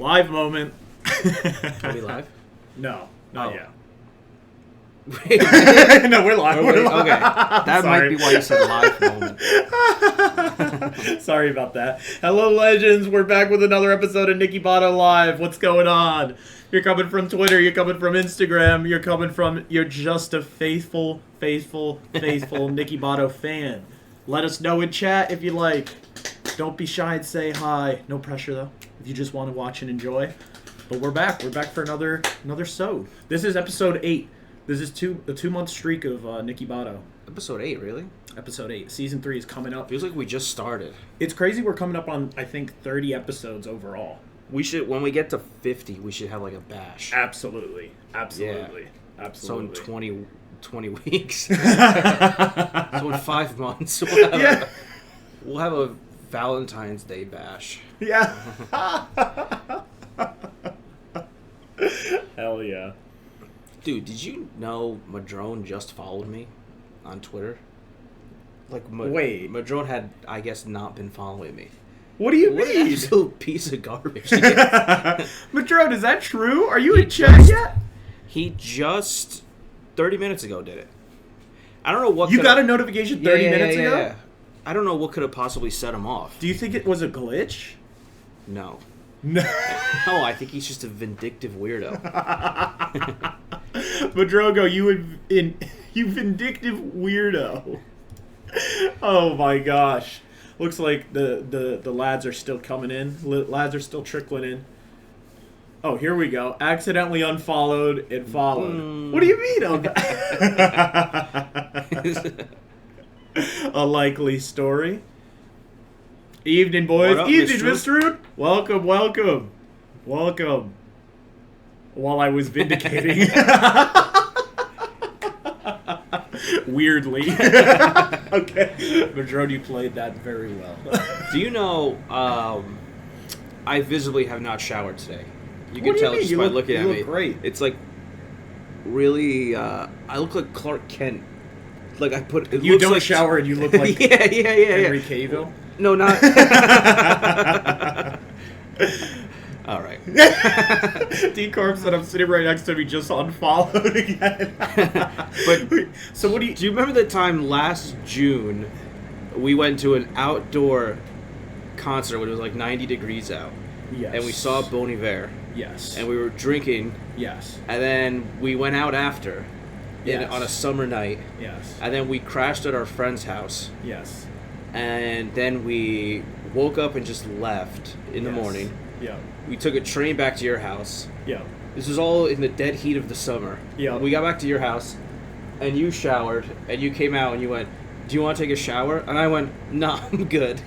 Live moment. Are we live? No, not yet. No, we're live. We're live. Okay, that might be why you said live moment. Sorry about that. Hello, legends. We're back with another episode of NickyBato Live. What's going on? You're coming from Twitter. You're coming from Instagram. You're just a faithful NickyBato fan. Let us know in chat if you like. Don't be shy and say hi. No pressure though. If you just want to watch and enjoy. But we're back. We're back for another sode. This is episode 8. This is a 2-month streak of NickyBato. Episode 8, really? Episode 8. Season 3 is coming up. Feels like we just started. It's crazy. We're coming up on, I think, 30 episodes overall. We should, when we get to 50, we should have like a bash. Absolutely. Yeah. So in 20 weeks. So in 5 months, we'll have a Valentine's Day bash. Yeah. Hell yeah. Dude, did you know Madrone just followed me on Twitter? Like, wait. Madrone had, I guess, not been following me. What do you What mean? an absolute piece of garbage. Madrone, is that true? Are you in chat yet? He just 30 minutes ago did it. I don't know what. You got a notification 30 minutes ago? Yeah. I don't know what could have possibly set him off. Do you think it was a glitch? No. No. No, I think he's just a vindictive weirdo. Madrogo, you vindictive weirdo. Oh my gosh. Looks like the lads are still coming in. Lads are still trickling in. Oh, here we go. Accidentally unfollowed and followed. What do you mean? A likely story. Evening, boys. What up, Evening, Mr. Mr. Welcome. While I was vindicating. Weirdly. Okay. Madrone, you played that very well. Do you know, I visibly have not showered today. You can tell just by looking at me. You look great. It's like, really, I look like Clark Kent. Like, I put... You don't shower and you look like yeah. Henry Cavill? No, not... All right. D-Corp said I'm sitting right next to him. He just unfollowed again. But so what do you remember the time last June we went to an outdoor concert when it was like 90 degrees out? Yes. And we saw Bon Iver. Yes. And we were drinking. Yes. And then we went out after. Yes. On a summer night. Yes. And then we crashed at our friend's house. Yes. And then we woke up and just left in the morning. Yeah. We took a train back to your house. Yeah. This was all in the dead heat of the summer. Yeah. We got back to your house, and you showered, and you came out, and you went, "Do you want to take a shower?" And I went, "No, I'm good."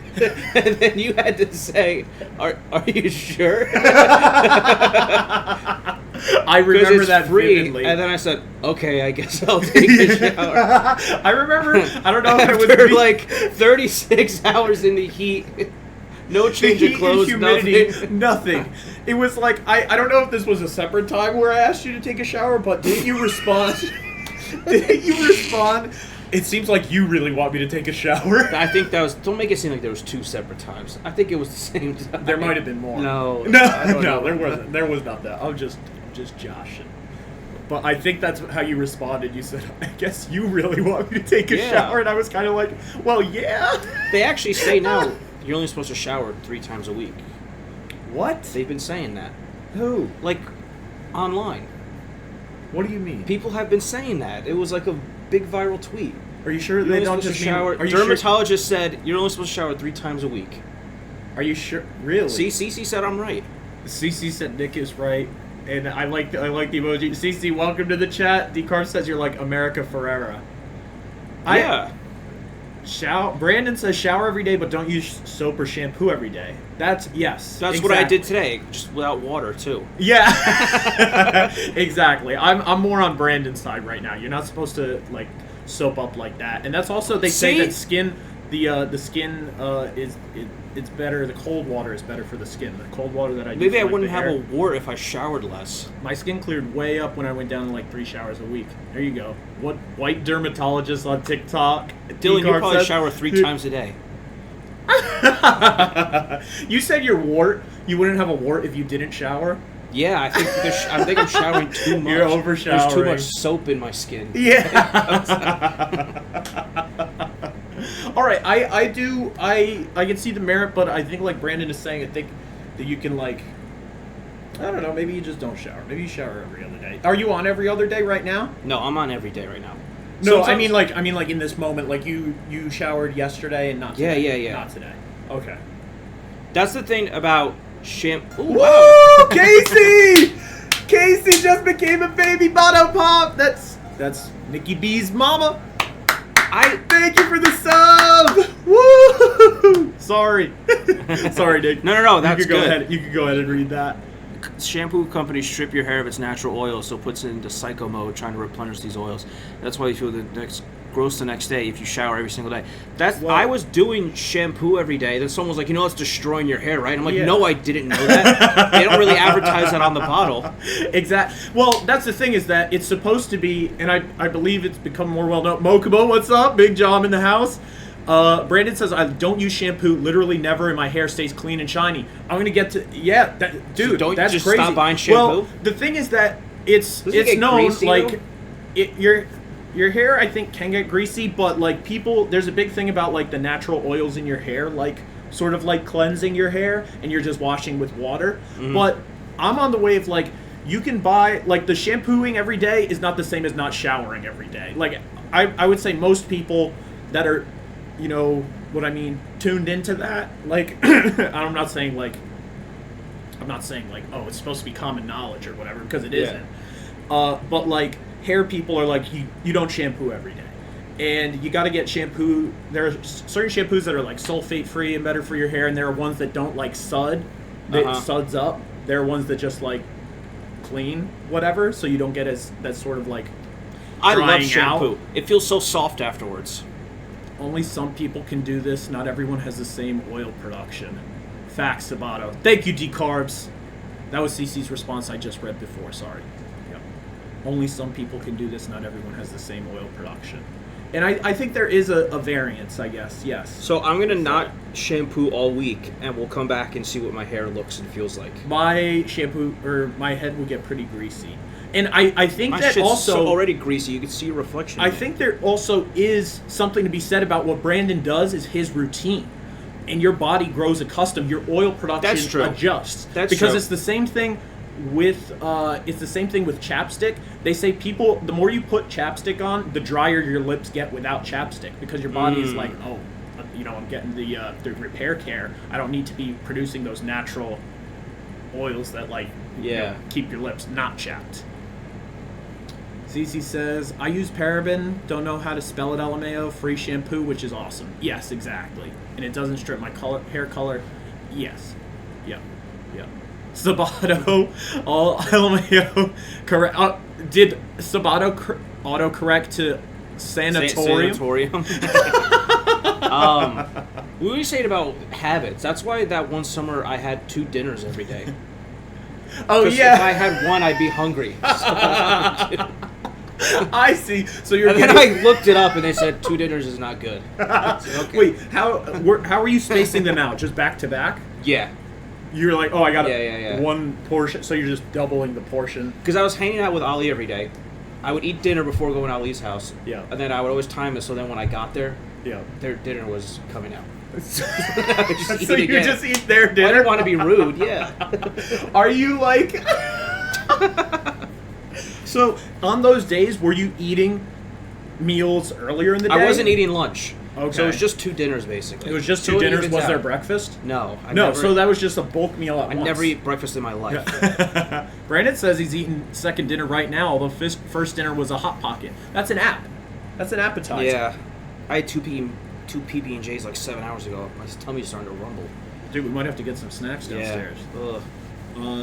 And then you had to say, "Are you sure?" I remember that vividly. And then I said, "Okay, I guess I'll take a shower." I remember. I don't know if it was After like 36 hours in the heat. No change of clothes, humidity, nothing. It was like, I don't know if this was a separate time where I asked you to take a shower, but didn't you respond? It seems like you really want me to take a shower. I think that was, don't make it seem like there was 2 separate times. I think it was the same time. There might have been more. No, there wasn't. There was not that. I'm just joshing. But I think that's how you responded. You said, I guess you really want me to take a shower. And I was kind of like, well, yeah. They actually say now, you're only supposed to shower 3 times a week. What? They've been saying that. Who? Like, online. What do you mean? People have been saying that. It was like a big viral tweet. Are you sure You're they don't supposed just to shower? Are you Dermatologist said you're only supposed to shower 3 times a week. Are you sure? Really? See, Cece said I'm right. Cece said Nick is right, and I like the emoji. Cece, welcome to the chat. D-Carb says you're like America Ferrera. Yeah. Brandon says shower every day, but don't use soap or shampoo every day. That's exactly what I did today, just without water too. Yeah, exactly. I'm more on Brandon's side right now. You're not supposed to like soap up like that, and that's also they say that skin, the skin it's better. The cold water is better for the skin. The cold water that I maybe I wouldn't have a wart if I showered less. My skin cleared way up when I went down to like 3 showers a week. There you go. What white dermatologist on TikTok? Dylan, you probably shower 3 times a day. You said your wart. You wouldn't have a wart if you didn't shower. Yeah, I think I'm showering too much. You're over showering. There's too much soap in my skin. Yeah. All right, I can see the merit, but I think like Brandon is saying, I think that you can like, I don't know, maybe you just don't shower. Maybe you shower every other day. Are you on every other day right now? No, I'm on every day right now. No, Sometimes, I mean like in this moment, like you showered yesterday and not today. Yeah. Not today. Okay. That's the thing about shampoo. Woo! Wow. Casey! Casey just became a baby Bato Pop. That's Nicky B's mama. I thank you for the sub. Woo! Sorry. Sorry, Nick. No, that's good. You could go ahead and read that. Shampoo companies strip your hair of its natural oil, so it puts it into psycho mode trying to replenish these oils. That's why you feel gross the next day if you shower every single day. I was doing shampoo every day. Then someone was like, it's destroying your hair, right? I'm like, no, I didn't know that. They don't really advertise that on the bottle. Exactly. Well, that's the thing is that it's supposed to be, and I believe it's become more well known. Mokubo, what's up? Big Jom in the house. Brandon says, I don't use shampoo literally never, and my hair stays clean and shiny. I'm going to get to, dude, so don't that's just crazy. Stop buying shampoo? Well, the thing is that it's known, like, your hair, I think, can get greasy, but, like, there's a big thing about, like, the natural oils in your hair, like, sort of, like, cleansing your hair, and you're just washing with water. Mm-hmm. But I'm on the way of, like, you can buy, like, the shampooing every day is not the same as not showering every day. Like, I would say most people that are, you know what I mean, tuned into that, like, I'm not saying, like, oh, it's supposed to be common knowledge or whatever, because it isn't. But, like, hair people are like, you don't shampoo every day. And you got to get shampoo. There are certain shampoos that are, like, sulfate-free and better for your hair, and there are ones that don't, like, sud. That suds up. There are ones that just, like, clean, whatever, so you don't get that sort of, like, I love drying shampoo. out. It feels so soft afterwards. Only some people can do this. Not everyone has the same oil production. Facts, Sabato. Thank you, D-Carbs. That was CC's response I just read before. Sorry. Yep. Only some people can do this. Not everyone has the same oil production. And I think there is a variance, I guess. Yes. So I'm going to not shampoo all week, and we'll come back and see what my hair looks and feels like. My shampoo, or my head will get pretty greasy. And I think my that shit's also already greasy. You can see a reflection. I think there also is something to be said about what Brandon does is his routine, and your body grows accustomed. Your oil production adjusts. That's because true. it's the same thing with chapstick. They say the more you put chapstick on, the drier your lips get without chapstick, because your body is like, oh, I'm getting the repair care. I don't need to be producing those natural oils that keep your lips not chapped. CC says, I use paraben, don't know how to spell it, LMAO, free shampoo, which is awesome. Yes, exactly. And it doesn't strip my hair color. Yes. Yep. Sabato, all LMAO, correct. Did Sabato autocorrect to sanatorium? We always say it about habits. That's why that one summer I had 2 dinners every day. Oh, yeah. If I had one, I'd be hungry. I see. So you're. And then I looked it up, and they said 2 dinners is not good. Okay. Wait, how are you spacing them out? Just back to back? Yeah. You're like, oh, I got one portion, so you're just doubling the portion. Because I was hanging out with Ali every day. I would eat dinner before going to Ali's house. Yeah. And then I would always time it, so then when I got there, their dinner was coming out. So you just eat their dinner? I didn't want to be rude, yeah. Are you like... So, on those days, were you eating meals earlier in the day? I wasn't eating lunch. Okay. So it was just 2 dinners, basically. It was just 2 dinners? Was there breakfast? No. So that was just a bulk meal at once. I never eat breakfast in my life. Yeah. Brandon says he's eating second dinner right now, although first dinner was a Hot Pocket. That's an app. That's an appetizer. Yeah. I had two PB&Js like 7 hours ago. My tummy's starting to rumble. Dude, we might have to get some snacks downstairs. Yeah.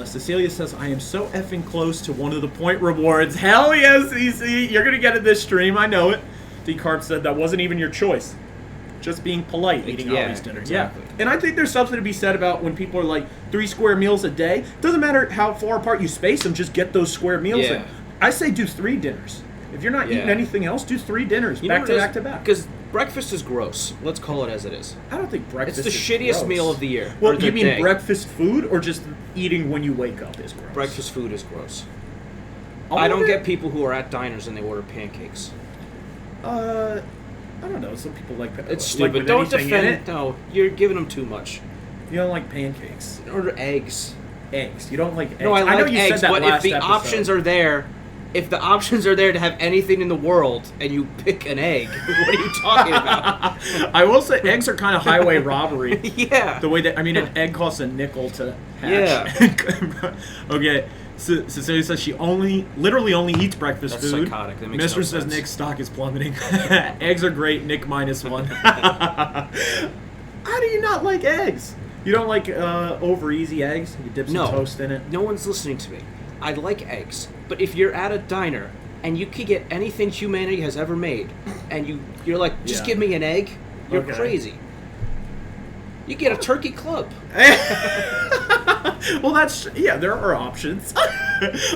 Cecilia says, I am so effing close to one of the point rewards. Hell yes, CC. You're going to get it this stream. I know it. D-Carp said that wasn't even your choice. Just being polite, eating all these dinners. Exactly. Yeah. And I think there's something to be said about when people are like 3 square meals a day. Doesn't matter how far apart you space them, just get those square meals in. I say do 3 dinners. If you're not eating anything else, do 3 dinners back to back to back. Because Breakfast is gross. Let's call it as it is. I don't think breakfast It's the is shittiest gross. meal of the year. Well, or the you mean day. breakfast food or just eating when you wake up is gross? Breakfast food is gross. I I don't wonder- get people who are at diners and they order pancakes. I don't know. Some people like It's like stupid. with Don't anything in defend it. it. No, you're giving them too much. You don't like pancakes. Order eggs. Eggs. You don't like eggs. No, I like know you eggs, said that but if last the episode. options are there, to have anything in the world, and you pick an egg, what are you talking about? I will say eggs are kind of highway robbery. Yeah. The way that an egg costs a nickel to hatch. Yeah. Okay. So Cecilia says she literally only eats breakfast That's food. psychotic. That makes Mistress no says sense. Nick's stock is plummeting. Eggs are great. Nick -1. How do you not like eggs? You don't like over easy eggs? You dip some No. toast in it? No one's listening to me. I like eggs, but if you're at a diner and you could get anything humanity has ever made, and you're like, just Yeah. give me an egg, you're Okay. crazy. You get a turkey club. Well, there are options.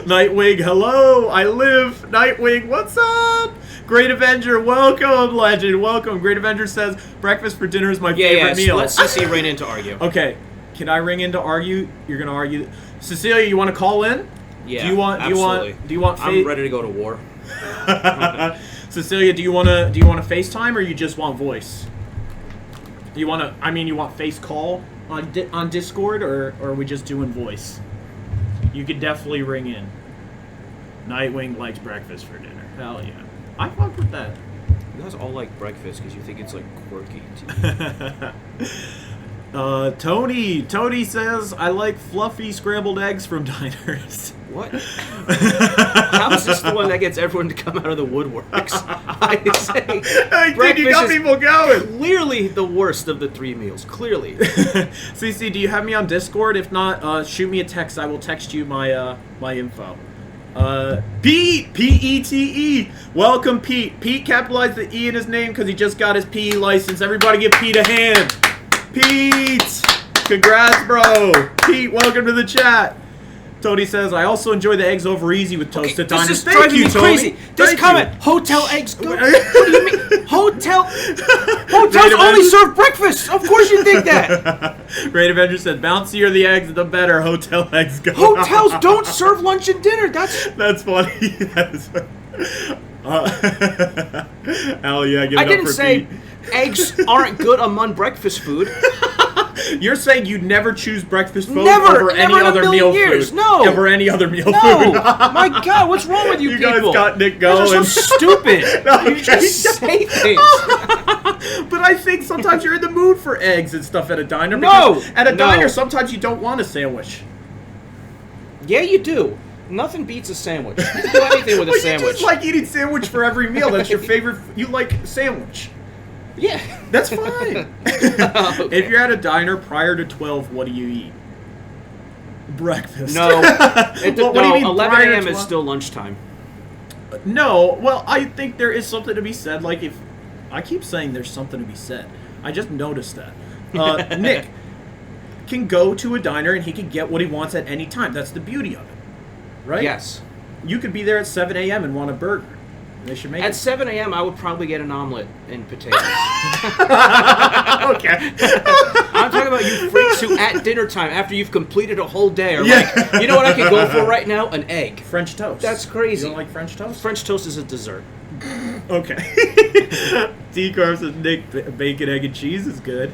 Nightwing, hello, I live. Nightwing, what's up? Great Avenger, welcome, legend, welcome. Great Avenger says, breakfast for dinner is my favorite meal. Let CC ring in to argue. Okay, can I ring in to argue? You're gonna argue. Cecilia, you want to call in? Yeah, Do you want? absolutely. Do you want? I'm ready to go to war. Cecilia, do you want to FaceTime or you just want voice? Do you want to? I mean, you want face call on Discord or are we just doing voice? You could definitely ring in. Nightwing likes breakfast for dinner. Hell yeah, I fuck with that. You guys all like breakfast because you think it's like quirky. Tony says I like fluffy scrambled eggs from diners. What? How is this the one that gets everyone to come out of the woodworks? I say, Hey, dude, you breakfast got is people going. clearly the worst of the 3 meals. Clearly. CC, do you have me on Discord? If not, shoot me a text. I will text you my my info. Pete, P-E-T-E. Welcome, Pete. Pete capitalized the E in his name because he just got his PE license. Everybody give Pete a hand. Pete! Congrats, bro. Pete, welcome to the chat. Tony says, I also enjoy the eggs over easy with toasted This diners. is Thank driving you, me Tony. crazy. This Thank comment, you. hotel eggs good? What do you mean? Hotels Great only Avenger- serve breakfast. Of course you think that. Great Avenger said, bouncier the eggs, the better hotel eggs go. Hotels don't serve lunch and dinner. That's funny. That is hell yeah, give it I up didn't for say Pete. eggs aren't good among breakfast food. You're saying you'd never choose breakfast food Never, over never any in a other million meal years. food? No. Over any other meal No, food? my God, what's wrong with you, You people? guys got Nick You guys going. are so stupid. No, You just say things. But I think sometimes you're in the mood for eggs and stuff at a diner. No, because at a no. diner, sometimes you don't want a sandwich. Yeah, you do. Nothing beats a sandwich. You can do anything with a But sandwich. you just like eating sandwich for every meal. That's your favorite. You like sandwich. Yeah. That's fine. Okay. If you're at a diner prior to 12, what do you eat? Breakfast. No. What do you mean 11 prior to a.m. is 12? still lunchtime. No. Well, I think there is something to be said. Like if I keep saying there's something to be said, I just noticed that. Nick can go to a diner and he can get what he wants at any time. That's the beauty of it, right? Yes. You could be there at 7 a.m. and want a burger. They should make At it. 7 a.m., I would probably get an omelet and potatoes. Okay. I'm talking about you freaks who, at dinner time, after you've completed a whole day, are Yeah. like, you know what I could go for right now? An egg. French toast. That's crazy. You don't like French toast? French toast is a dessert. Okay. D-Carb says, Nick, bacon, egg, and cheese is good.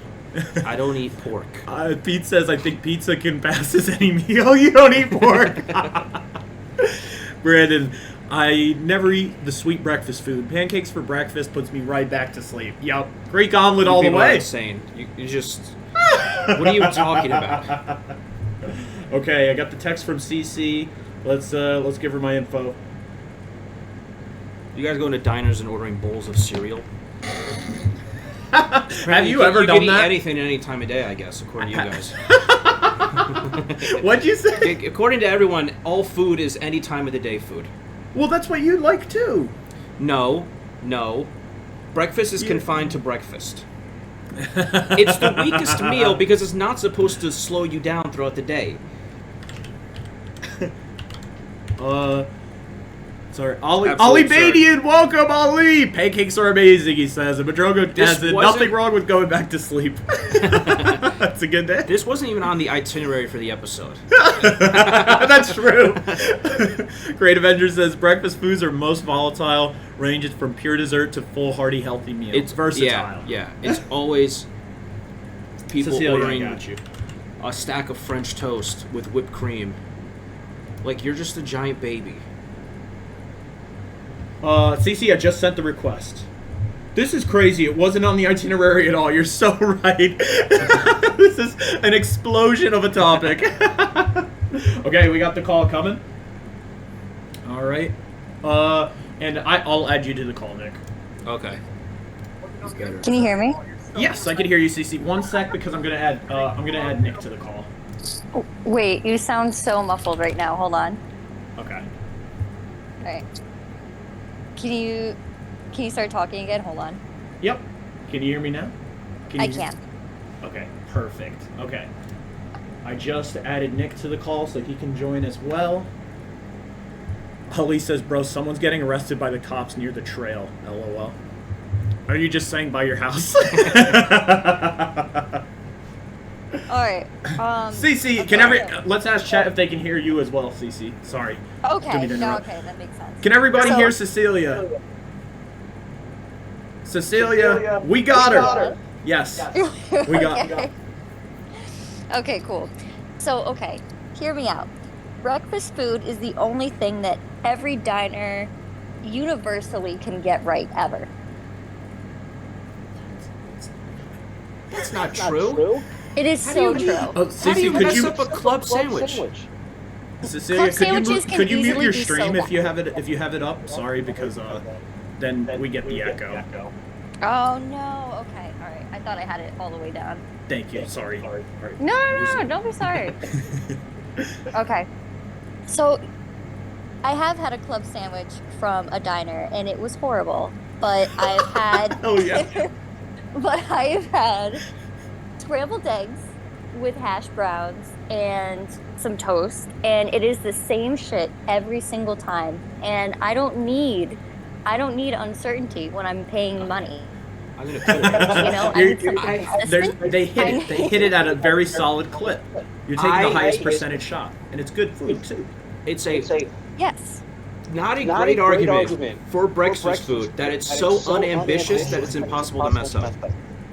I don't eat pork. Pete says, I think pizza can pass as any meal. You don't eat pork. Brandon, I never eat the sweet breakfast food. Pancakes for breakfast puts me right back to sleep. Yup. Greek omelet all the People are way. insane. You just... What are you talking about? Okay, I got the text from CC. Let's give her my info. You guys going to diners and ordering bowls of cereal? Have you ever you done can that? eat anything any time of day, I guess, according to you guys. What'd you say? According to everyone, all food is any time of the day food. Well, that's what you like too. No. Breakfast is confined to breakfast. It's the weakest meal because it's not supposed to slow you down throughout the day. Sorry, Ali Absolutely Badian, welcome, Ali! Pancakes are amazing, he says. And Madrogo has nothing wrong with going back to sleep. That's a good day. This wasn't even on the itinerary for the episode. That's true. Great Avenger says, breakfast foods are most volatile, ranges from pure dessert to full, hearty, healthy meal. It's versatile. Yeah. It's always people Cecilia, ordering I got you. a stack of French toast with whipped cream. Like, you're just a giant baby. CC, I just sent the request. This is crazy. It wasn't on the itinerary at all. You're so right. This is an explosion of a topic. Okay, we got the call coming. All right. And I'll add you to the call, Nick. Okay. Can you hear me? Yes, I can hear you, CC. One sec, because I'm gonna add Nick to the call. Oh, wait, you sound so muffled right now. Hold on. Okay. All right. Can you start talking again? Hold on. Yep. Can you hear me now? I can. Okay, perfect. Okay. I just added Nick to the call so he can join as well. Ali says, bro, someone's getting arrested by the cops near the trail. LOL. Are you just saying by your house? All right. CC, let's ask chat if they can hear you as well, CC. Sorry. Okay. Didn't mean to No, interrupt. okay, that makes sense. Can everybody hear Cecilia? Cecilia, we got her. Yes. We got her. Okay, cool. So, okay, hear me out. Breakfast food is the only thing that every diner universally can get right ever. That's not true. It is so true. Oh, How do you Cece, mess up a club sandwich? Cecilia, Club could you mute your be so stream bad. if you have it up? Sorry, because then we get the echo. Oh no. Okay. All right. I thought I had it all the way down. Thank you. Sorry. All right. No. Don't be sorry. Okay. So, I have had a club sandwich from a diner, and it was horrible. But I've had. Oh yeah. But I have had scrambled eggs with hash browns and some toast, and it is the same shit every single time. And I don't need uncertainty when I'm paying money. I'm gonna kill you. You know, I need something consistent. They hit it at a very solid clip. You're taking the highest percentage shot, and it's good food too. It's a Yes. not a great argument for breakfast food that it's so unambitious that it's impossible to mess up.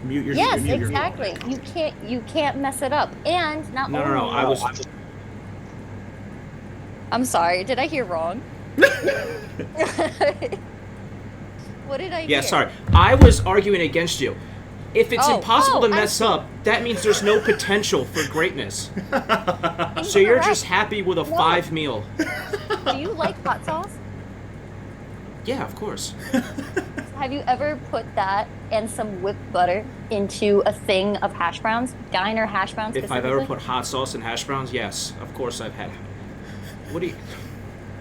Mute your Yes, mute your- exactly. You can't mess it up. And not No. only I was. I'm sorry. Did I hear wrong? What did I hear? Yeah, sorry. I was arguing against you. If it's impossible to I mess see. up, that means there's no potential for greatness. So you're just happy with a 5 meal. Do you like hot sauce? Yeah, of course. Have you ever put that and some whipped butter into a thing of hash browns? Diner hash browns If I've ever specifically? put hot sauce in hash browns, yes, of course I've had. What do you?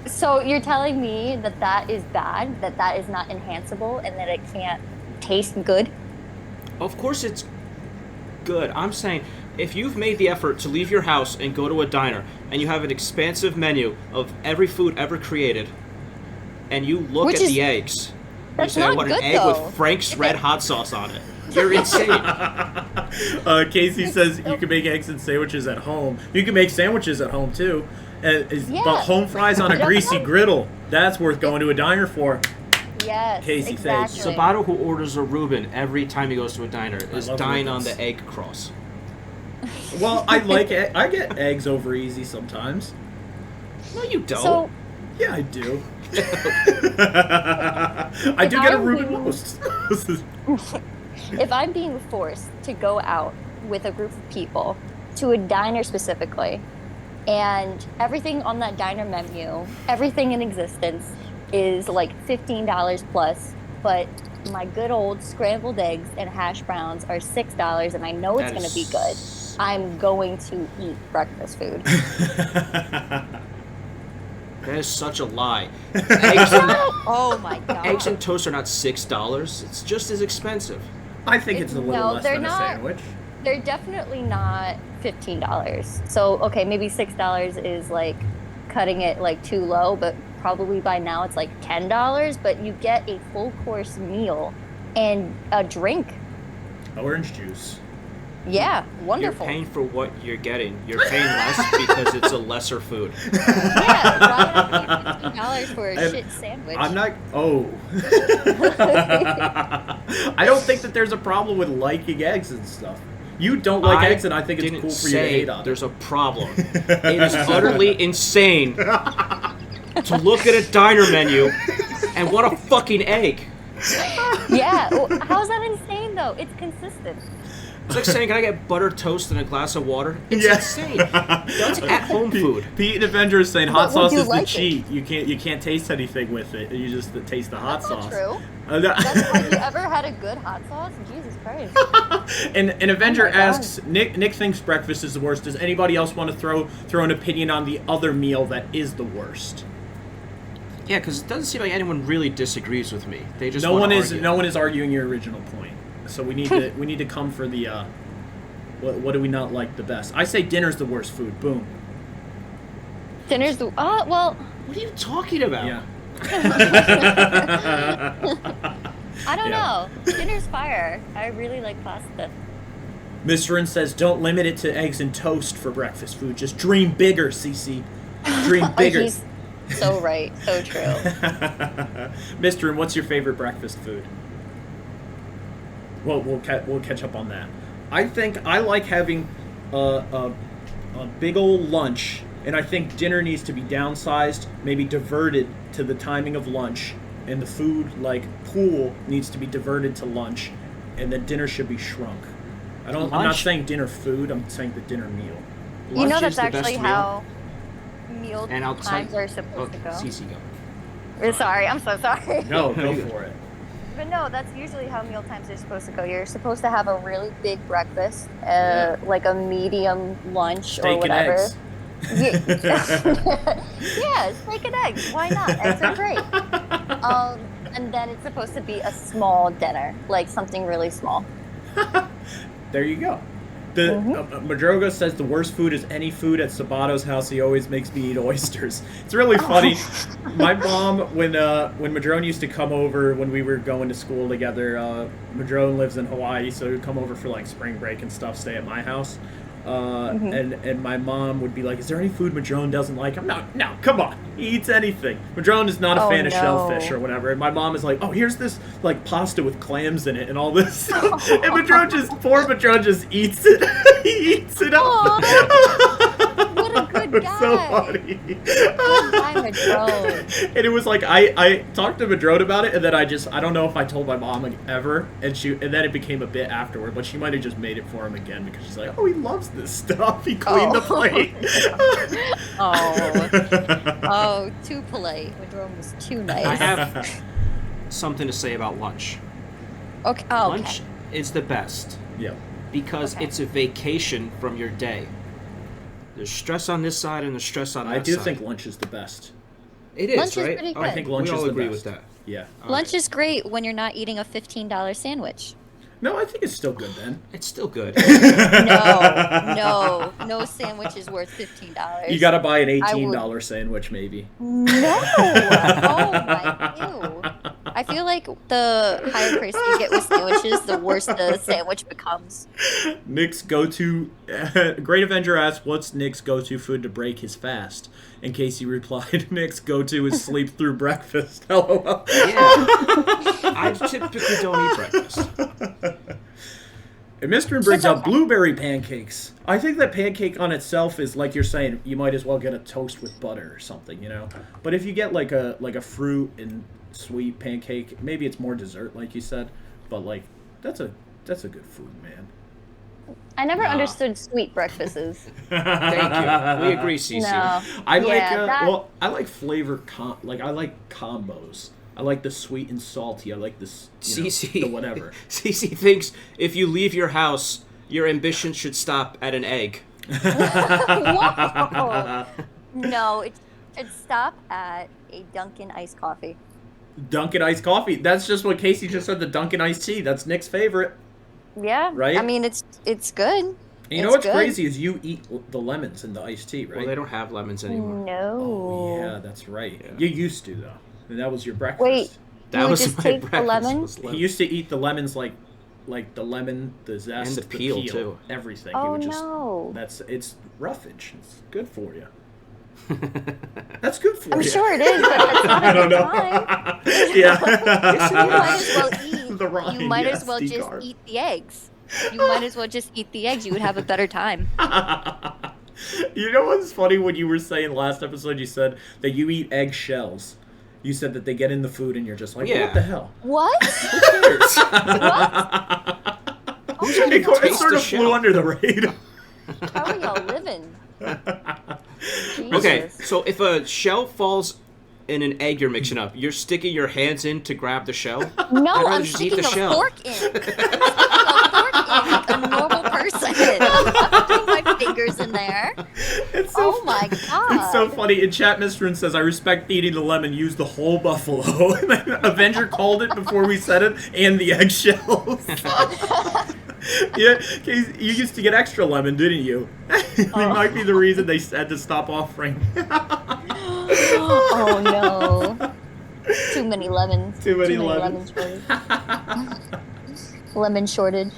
So you're telling me that that is bad, that is not enhanceable, and that it can't taste good? Of course it's good. I'm saying if you've made the effort to leave your house and go to a diner and you have an expansive menu of every food ever created and you look Which at is- the eggs, you that's say, I not want an good, egg though. with Frank's red hot sauce on it. You're insane. Casey says you can make eggs and sandwiches at home. You can make sandwiches at home too. Yeah. But home fries on a greasy griddle, that's worth going to a diner for. Yes, Casey exactly. Sabato, who orders a Reuben every time he goes to a diner, is love dying on Reubens. the egg cross. Well, I get eggs over easy sometimes. No, you don't. So, Yeah, I do. I do get a Reuben roast. if I'm being forced to go out with a group of people to a diner specifically, and everything on that diner menu, everything in existence is like $15 plus, but my good old scrambled eggs and hash browns are $6 and I know it's That going to be is- good, I'm going to eat breakfast food. That is such a lie. Eggs Oh my god. eggs and toast are not $6. It's just as expensive. I think it's a little No, less they're than a not. sandwich. They're definitely not $15. So, okay, maybe $6 is like cutting it like too low, but probably by now it's like $10, but you get a full course meal and a drink. Orange juice. Yeah, wonderful. You're paying for what you're getting. You're paying less because it's a lesser food. Yeah, why would I pay $15 for a shit sandwich? I'm not. Oh. I don't think that there's a problem with liking eggs and stuff. You don't like eggs, and I think it's cool for you to hate on it. There's a problem. It is utterly insane to look at a diner menu and want a fucking egg. Yeah, how is that insane though? It's consistent. It's like saying, can I get buttered toast and a glass of water? It's insane. That's at-home food. Pete and Avenger is saying hot sauce is the like cheat. You can't taste anything with it. You just taste the hot sauce. That's not true. That's like, you ever had a good hot sauce? Jesus Christ. And Avenger asks, Nick thinks breakfast is the worst. Does anybody else want to throw an opinion on the other meal that is the worst? Yeah, because it doesn't seem like anyone really disagrees with me. They just no one argue. is arguing your original point. So we need to come for the what do we not like the best? I say dinner's the worst food. Boom. Dinner's the well. What are you talking about? Yeah. I don't know. Dinner's fire. I really like pasta. Mr. says don't limit it to eggs and toast for breakfast food. Just dream bigger, Cece. Dream bigger. He's so right. So true. Mr. what's your favorite breakfast food? Well, we'll catch up on that. I think I like having a big old lunch, and I think dinner needs to be downsized, maybe diverted to the timing of lunch, and the food, like pool, needs to be diverted to lunch, and then dinner should be shrunk. I'm not saying dinner food, I'm saying the dinner meal. You know Lunch that's is the actually best how meal And I'll times are supposed to go. Cece, go. Sorry, I'm so sorry. No, go for it. But no, that's usually how meal times are supposed to go. You're supposed to have a really big breakfast, like a medium lunch Steak or whatever. and eggs. Yeah, steak and eggs. Why not? Eggs are great. And then it's supposed to be a small dinner, like something really small. There you go. Madroga says the worst food is any food at Sabato's house. He always makes me eat oysters. It's really funny. My mom, when Madrone used to come over when we were going to school together, Madrone lives in Hawaii, so he would come over for like spring break and stuff, stay at my house. And my mom would be like, "Is there any food Madrone doesn't like?" I'm no, come on. He eats anything. Madrone is not a fan of shellfish or whatever. And my mom is like, "Oh, here's this like pasta with clams in it and all this." And poor Madrone just eats it. He eats it up. What a good guy. So funny. Good guy, Madrone. And it was like I talked to Madrone about it, and then I don't know if I told my mom like, ever, and then it became a bit afterward, but she might have just made it for him again because she's like, "Oh, he loves this stuff. He cleaned the plate." Oh, too polite. Madrone was too nice. I have something to say about lunch. Okay. Lunch is the best. Yeah. Because it's a vacation from your day. There's stress on this side and there's stress on that side. I do think lunch is the best. It is, lunch right? Is pretty good. I think lunch is the best. We all agree with that. Yeah. Lunch is great when you're not eating a $15 sandwich. No, I think it's still good then. It's still good. No sandwich is worth $15. You gotta buy an $18 sandwich, maybe. No. Oh my ew. I feel like the higher price you get with sandwiches, the worse the sandwich becomes. Nick's go-to... Great Avenger asks, what's Nick's go-to food to break his fast? And Casey replied, Nick's go-to is sleep through breakfast. LOL. Yeah. I typically don't eat breakfast. And Mr. brings up blueberry pancakes. I think that pancake on itself is, like you're saying, you might as well get a toast with butter or something, you know? But if you get like a fruit and sweet pancake, maybe it's more dessert, like you said. But like, that's a good food, man. I never understood sweet breakfasts. Thank you. We agree, Cece. No. I like flavor I like combos. I like the sweet and salty. I like this the whatever. Cece thinks if you leave your house, your ambition should stop at an egg. No, it stop at a Dunkin' iced coffee. Dunkin' iced coffee. That's just what Casey just said. The Dunkin' iced tea. That's Nick's favorite. Yeah. Right. I mean, it's good. And you know It's what's good. crazy is you eat the lemons in the iced tea, right? Well, they don't have lemons anymore. No. Oh, yeah, that's right. Yeah. You used to, though. And that was your breakfast. Wait, That you would was just my take the breakfast. lemon? Was He used to eat the lemons like the lemon, the zest, And the peel, too. everything. Oh, he would just, no. It's roughage. It's good for you. That's good for I'm you. sure it is, but that's not I a don't good know. time. Yeah. You might as well eat. The rind, You might yes, as well just decarb. eat the eggs. You might as well just eat the eggs. You would have a better time. You know what's funny? When you were saying last episode, you said that you eat egg shells. You said that they get in the food and you're just like, Yeah. what the hell? What? Who cares? It Taste sort the of flew shell. under the radar. How are y'all living? Okay, Jesus. so if a shell falls in an egg you're mixing up, you're sticking your hands in to grab the shell? No, I'd rather I'm just eat sticking the a shell. fork in. I'm sticking a fork in like a normal person. I'm not putting my fingers in there. It's so Oh my god. It's so funny. In chat, Mr. says, I respect eating the lemon, use the whole buffalo. And then Avenger called it before we said it, and the eggshells. Yeah, you used to get extra lemon, didn't you? It might be the reason they had to stop offering. Oh no. Too many lemons. Too many lemon lemons. shortage. Lemon shortage.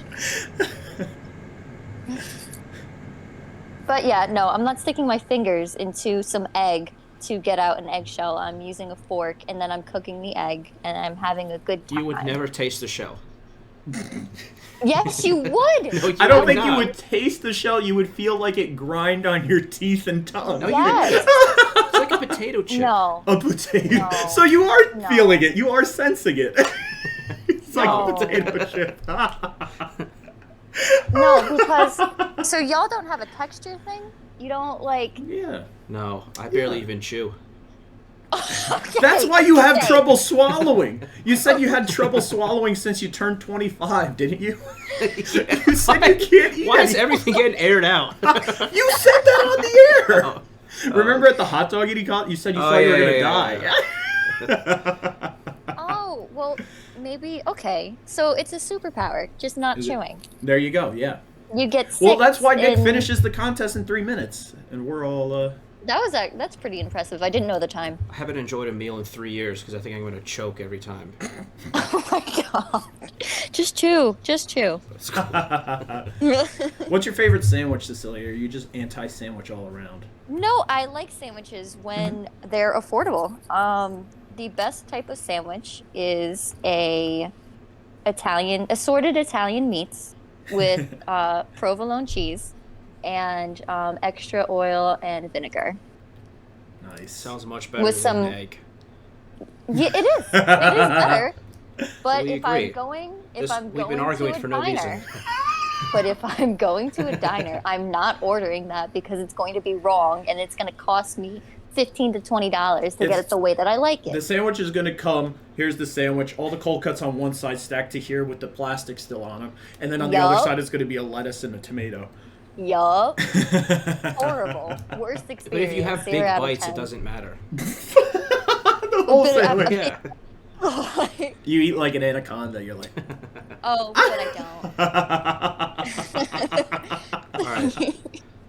But yeah, no, I'm not sticking my fingers into some egg to get out an eggshell. I'm using a fork, and then I'm cooking the egg, and I'm having a good time. You would never taste the shell. Yes, you would. No, you I don't would think you not. would taste the shell. You would feel like it grind on your teeth and tongue. No, Yes. It's like a potato chip. No. A potato. No. So you are No. feeling it. You are sensing it. It's like No. a potato chip. No, because so y'all don't have a texture thing? You don't like Yeah. No, I barely even chew. okay. That's why you have okay. trouble swallowing. You said you had trouble swallowing since you turned 25, didn't you? You said you can't eat Why is anymore. everything getting aired out? You said that on the air. Oh. Remember at the hot dog eating contest, you said you thought you were yeah, going to die. Oh, well, maybe okay. So it's a superpower, just not Is it? chewing. There you go, yeah. You get six Well, that's why Nick in- finishes the contest in 3 minutes, and we're all, That's pretty impressive. I didn't know the time. I haven't enjoyed a meal in 3 years because I think I'm going to choke every time. Oh my god. Just chew. Just chew. What's your favorite sandwich, Cecilia? Or are you just anti-sandwich all around? No, I like sandwiches when they're affordable. The best type of sandwich is assorted Italian meats with provolone cheese and extra oil and vinegar. Nice. Sounds much better With than some- an egg. Yeah, it is. It is better. But We if I'm agree. going, We've been arguing to a for no diner, reason. but if I'm going to a diner, I'm not ordering that because it's going to be wrong and it's going to cost me $15 to $20 to get It's- it the way that I like The it. sandwich is going to come. Here's the sandwich. All the cold cuts on one side stacked to here with the plastic still on them. And then on the other Yup. side is going to be a lettuce and a tomato. Yup. Horrible. Worst experience. But if you have big 0 out of bites, it 10. doesn't matter. The whole But sandwich. Yeah. You eat like an anaconda. You're like, Oh, but I All right.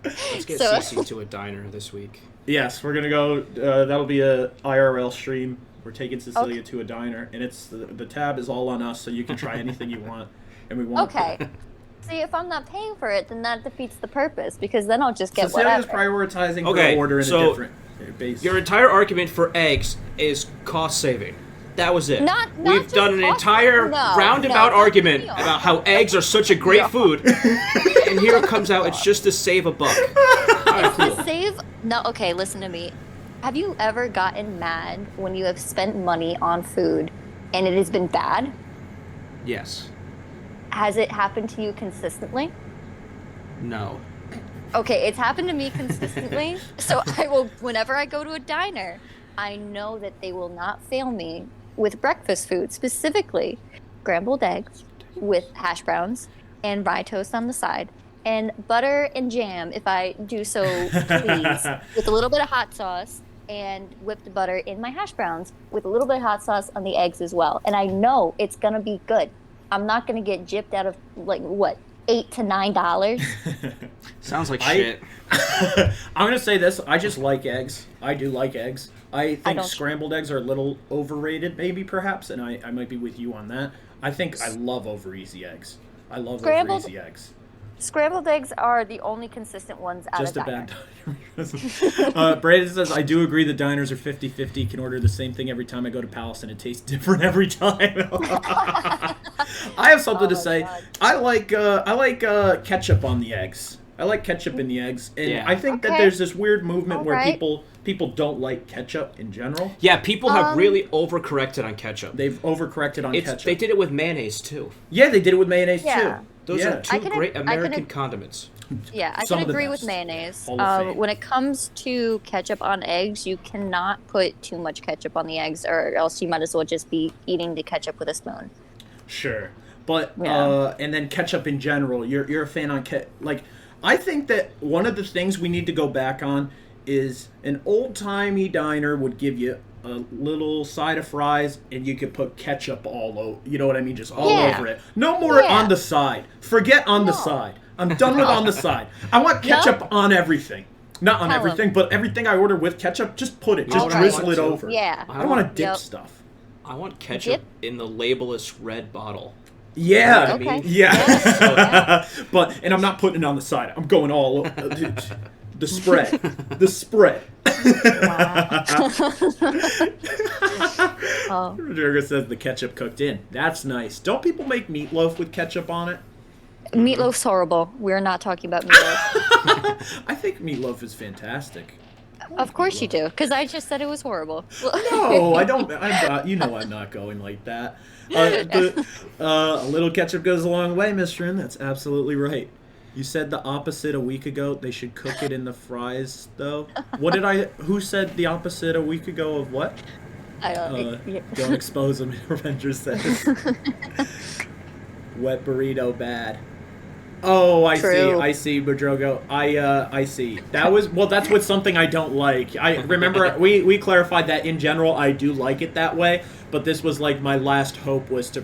Let's get So- Cece to a diner this week. yes, we're going to go. That'll be a IRL stream. We're taking Cecilia to a diner. And it's the tab is all on us, so you can try anything you want. And we won't. don't. Okay. See, if I'm not paying for it, then that defeats the purpose because then I'll just get Cecilia's whatever. prioritizing Okay, her order in so a different base. Your entire argument for eggs is cost saving. That was it. Not We've just done an cost- entire no, roundabout no, argument no. about how eggs are such a great food, and here it comes out it's just to save a buck. All right, cool. To save no, okay, listen to me. Have you ever gotten mad when you have spent money on food and it has been bad? Yes. Has it happened to you consistently? No. Okay, it's happened to me consistently. So I will, whenever I go to a diner, I know that they will not fail me with breakfast food, specifically scrambled eggs with hash browns and rye toast on the side, and butter and jam, if I do so please, with a little bit of hot sauce and whipped butter in my hash browns with a little bit of hot sauce on the eggs as well. And I know it's gonna be good. I'm not gonna get gypped out of like what, $8 to $9. Sounds like shit. I'm gonna say this. I just like eggs. I do like eggs. I think don't- scrambled eggs are a little overrated, maybe perhaps, and I might be with you on that. I think I love over easy eggs. I love over easy eggs. Scrambled eggs are the only consistent ones out Just of a diner. bad diner. Brandon says, I do agree the diners are 50-50. Can order the same thing every time I go to Palace, and it tastes different every time. I have something to say. God. I like ketchup on the eggs. I like ketchup in the eggs, and Yeah. I think that Okay. there's this weird movement where Alright. people don't like ketchup in general. Yeah, people have really overcorrected on ketchup. They've overcorrected on ketchup. They did it with mayonnaise too. Yeah, they did it with mayonnaise Yeah. too. Those yeah. are two great I American could- condiments. Yeah, I Some can of the agree with best. mayonnaise. Hall of Fame. When it comes to ketchup on eggs, you cannot put too much ketchup on the eggs, or else you might as well just be eating the ketchup with a spoon. Sure, but Yeah. and then ketchup in general. You're a fan on like. I think that one of the things we need to go back on is an old-timey diner would give you a little side of fries and you could put ketchup all over. You know what I mean? Just all Yeah. over it. No more Yeah. on the side. Forget on the No. side. I'm done with on the side. I want ketchup on everything. Not on Tell 'em. everything, but everything I order with ketchup, just put it. You know Just what I drizzle want it to? over. Yeah. I don't want to dip Yep. stuff. I want ketchup Dip? in the labelless red bottle. Yeah. Okay. Yeah. Yeah. But and I'm not putting it on the side. I'm going all the spread. The spread. Oh. Rodrigo says the ketchup cooked in. That's nice. Don't people make meatloaf with ketchup on it? Meatloaf's horrible. We're not talking about meatloaf. I think meatloaf is fantastic. Of course you do, because I just said it was horrible. No, I don't. I'm not, you know I'm not going like that. A little ketchup goes a long way, Miss Rin. That's absolutely right. You said the opposite a week ago. They should cook it in the fries, though. What did I? Who said the opposite a week ago of what? I don't. Don't expose them. Avenger says. Wet burrito bad. Oh, I True. see, Bodrogo. I see. That was that's what's something I don't like. I remember we clarified that in general I do like it that way, but this was like my last hope was to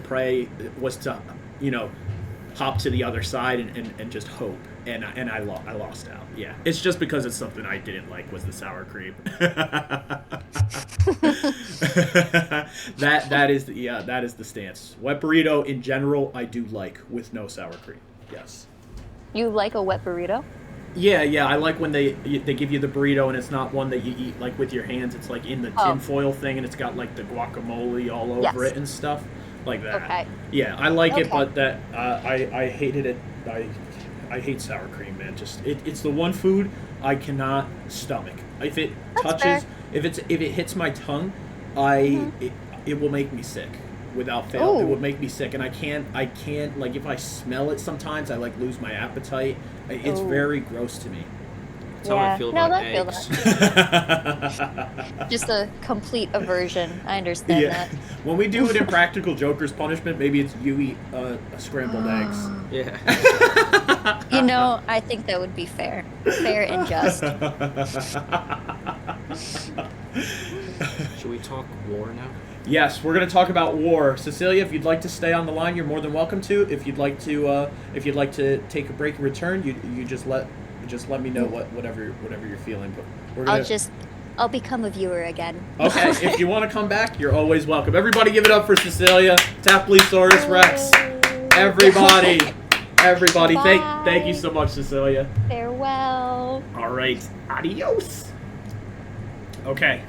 hop to the other side and just hope, and I lost out. Yeah, it's just because it's something I didn't like was the sour cream. that is the stance. Wet burrito in general I do like with no sour cream. Yes. You like a wet burrito? Yeah. I like when they give you the burrito and it's not one that you eat like with your hands. It's like in the tin foil thing and it's got like the guacamole all over Yes. it and stuff like that. Okay. Yeah, I like it, Okay. but that I hated it. I hate sour cream, man. Just it's the one food I cannot stomach. If it That's touches, fair. if it hits my tongue, it will make me sick. Without fail, Ooh. it would make me sick, and I can't like if I smell it sometimes I like lose my appetite. It's Ooh. very gross to me. That's how I feel No, about I feel eggs. that. Just a complete aversion. I understand Yeah. that. When we do an Impractical Joker's punishment, maybe it's you eat scrambled eggs. Yeah. You know, I think that would be fair. Fair and just. Should we talk war now? Yes, we're going to talk about war. Cecilia, if you'd like to stay on the line, you're more than welcome to. If you'd like to take a break and return, you just let me know whatever you're feeling. But we're gonna... I'll become a viewer again. Okay, if you want to come back, you're always welcome. Everybody give it up for Cecilia, Taplesaurus Rex. Everybody. Thank you so much, Cecilia. Farewell. All right, adios. Okay.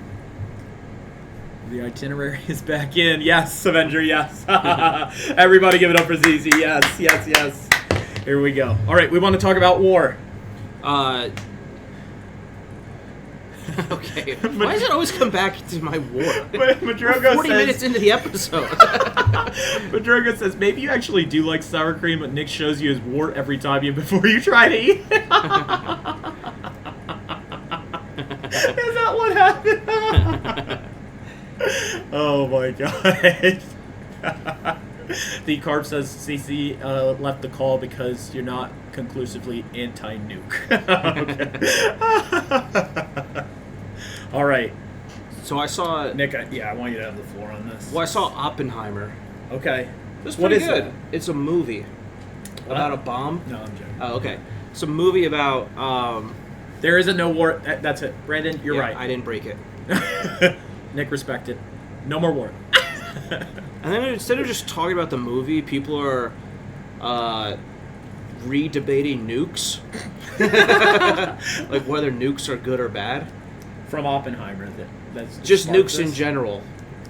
The itinerary is back in. Yes, Avenger, yes. Everybody give it up for ZZ. Yes. Here we go. All right, we want to talk about war. Okay. Why does it always come back to my war? Madrogo 40 says, minutes into the episode. Madrogo says, maybe you actually do like sour cream, but Nick shows you his wart every time before you try to eat it. Is that what happened? Oh my god. The Carp says CC left the call because you're not conclusively anti-nuke. Okay. All right. So I saw... Nick, I want you to have the floor on this. Well, I saw Oppenheimer. Okay. It was What pretty is good. that? It's a movie. About a bomb? No, I'm joking. Oh, okay. It's a movie about... There is a no war. That's it. Brandon, you're right. I didn't break it. Nick, respect it. No more war. And then instead of just talking about the movie, people are re-debating nukes. Like whether nukes are good or bad. From Oppenheimer. That's just nukes this. in general.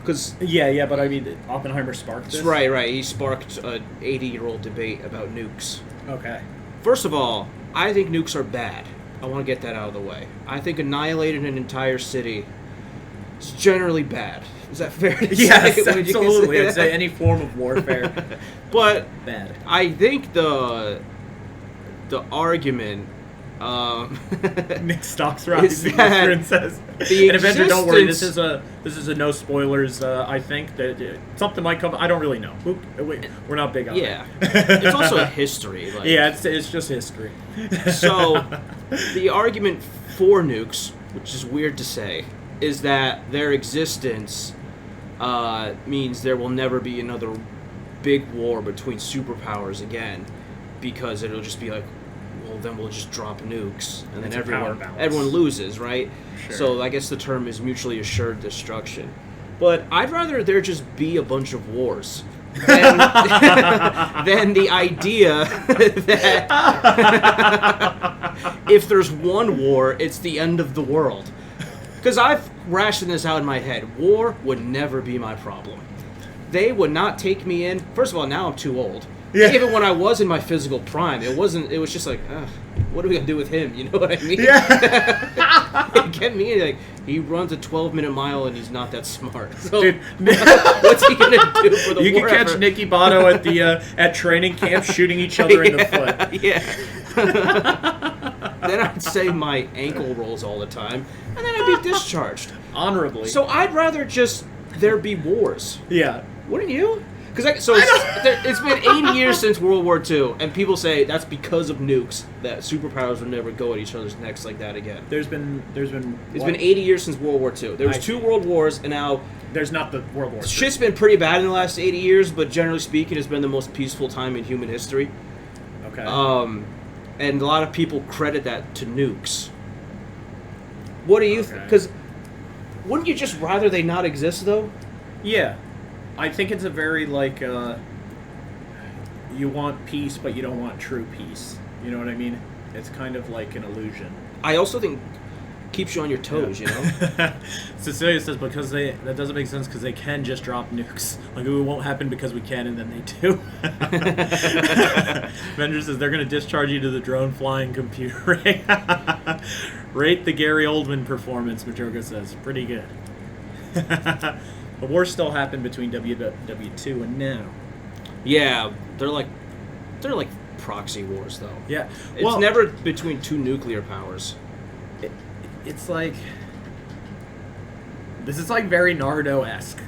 Cause yeah, but I mean, Oppenheimer sparked this? Right. He sparked an 80-year-old debate about nukes. Okay. First of all, I think nukes are bad. I want to get that out of the way. I think annihilating an entire city is generally bad. Is that fair to say? Yes, absolutely. I'd say any form of warfare. But bad. I think the argument Nick Stock's rising. Says, the and Avenger, don't worry. This is a no spoilers. I think that something might come. I don't really know. We're not big on it. It's also a history. Like, yeah, it's just history. So the argument for nukes, which is weird to say, is that their existence means there will never be another big war between superpowers again, because it'll just be like, well, then we'll just drop nukes, and then everyone loses, right? Sure. So I guess the term is mutually assured destruction. But I'd rather there just be a bunch of wars than the idea that if there's one war, it's the end of the world. Because I've rationed this out in my head. War would never be my problem. They would not take me in. First of all, now I'm too old. Yeah. Even when I was in my physical prime, it was just like, what are we going to do with him? You know what I mean? Yeah. Get me in, like, he runs a 12-minute mile and he's not that smart. So, dude, what's he going to do for the war? You can catch NickyBato at the at training camp shooting each other in the foot. Yeah. Then I'd say my ankle rolls all the time, and then I'd be discharged. Honorably. So I'd rather just there be wars. Yeah. Wouldn't you? It's been 80 years since World War II, and people say that's because of nukes that superpowers will never go at each other's necks like that again. It's been 80 years since World War II. There was 2 world wars, and now there's not the World War II. Shit's been pretty bad in the last 80 years, but generally speaking, it's been the most peaceful time in human history. Okay. And a lot of people credit that to nukes. What do you think? Because wouldn't you just rather they not exist, though? Yeah. I think it's a very, like, you want peace, but you don't want true peace. You know what I mean? It's kind of like an illusion. I also think keeps you on your toes, you know? Cecilia says because that doesn't make sense because they can just drop nukes. Like, it won't happen because we can, and then they do. Avenger says they're going to discharge you to the drone flying computer. Rate the Gary Oldman performance, Majoka says. Pretty good. The war still happened between WW2 and now. Yeah, they're like proxy wars, though. Yeah. It's never between 2 nuclear powers. It's like... This is like very Naruto-esque.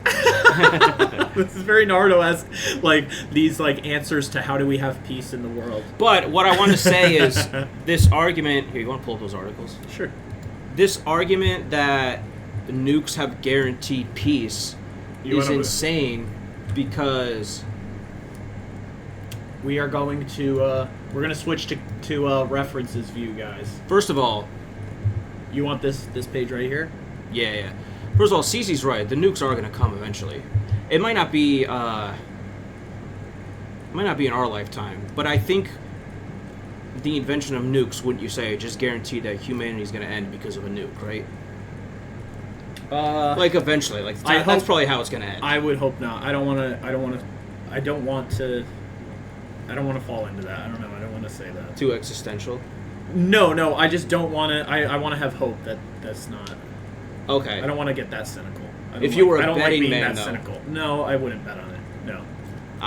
This is very Naruto-esque. Like, these like answers to how do we have peace in the world. But what I want to say is this argument... Here, you want to pull up those articles? Sure. This argument that the nukes have guaranteed peace is insane because... We are going to... we're going to switch to references view, guys. First of all... You want this page right here? Yeah. First of all, Cece's right. The nukes are going to come eventually. It might not be in our lifetime, but I think the invention of nukes, wouldn't you say, just guaranteed that humanity is going to end because of a nuke, right? Like eventually, like that's probably how it's going to end. I would hope not. I don't want to fall into that. I don't know. I don't want to say that. Too existential. No. I just don't want to. I want to have hope that that's not. Okay. I don't want to get that cynical. If you were a betting man, that cynical. No, I wouldn't bet on it. No.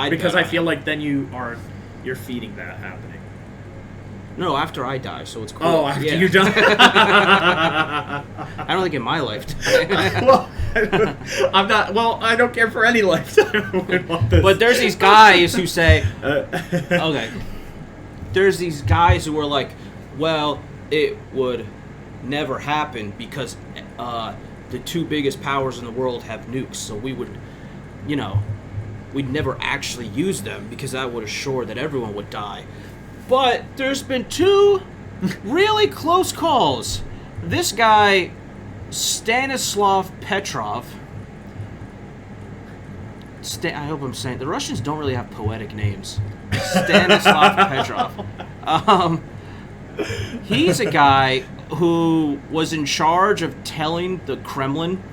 Because I feel like then you're feeding that happening. No, after I die, so it's cool. Oh, after you die. I don't think in my lifetime. Well, I'm not. Well, I don't care for any lifetime. But there's these guys who say, okay. There's these guys who are like, well, it would never happen because the 2 biggest powers in the world have nukes, so we would, we'd never actually use them because that would assure that everyone would die. But there's been 2 really close calls. This guy, Stanislav Petrov. I hope I'm saying... The Russians don't really have poetic names. Stanislav Petrov. He's a guy who was in charge of telling the Kremlin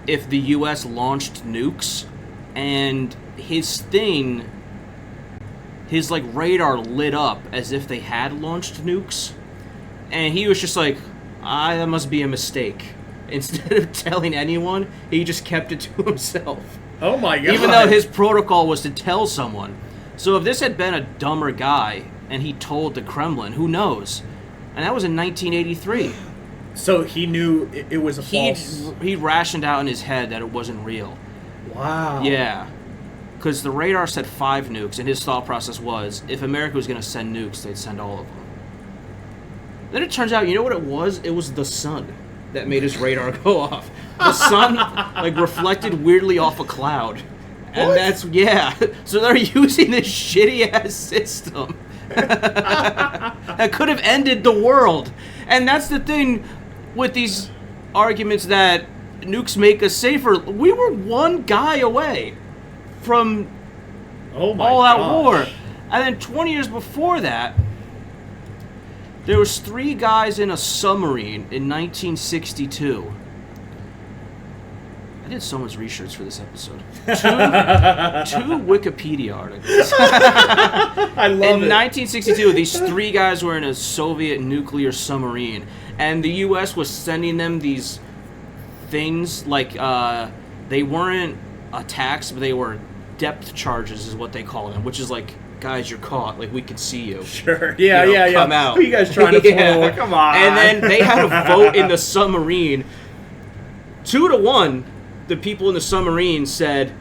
if the U.S. launched nukes, and his radar lit up as if they had launched nukes, and he was just like, that must be a mistake. Instead of telling anyone, he just kept it to himself. Oh my god. Even though his protocol was to tell someone. So if this had been a dumber guy, and he told the Kremlin, who knows? And that was in 1983. So he knew it was a false... He rationed out in his head that it wasn't real. Wow. Yeah. Because the radar said 5 nukes, and his thought process was, if America was going to send nukes, they'd send all of them. Then it turns out, you know what it was? It was the sun that made his radar go off. The sun, reflected weirdly off a cloud. And that's, yeah. So they're using this shitty-ass system that could have ended the world. And that's the thing with these arguments that nukes make us safer. We were one guy away from all-out war. And then 20 years before that, there was 3 guys in a submarine in 1962. I did so much research for this episode. 2 Wikipedia articles. I love it. In 1962, these 3 guys were in a Soviet nuclear submarine, and the U.S. was sending them these things they weren't attacks, but they were depth charges, is what they call them, which is like, guys, you're caught. We can see you. Sure. Yeah. Come out. Who are you guys trying to pull? Come on. And then they had a vote in the submarine. 2-1. The people in the submarine said,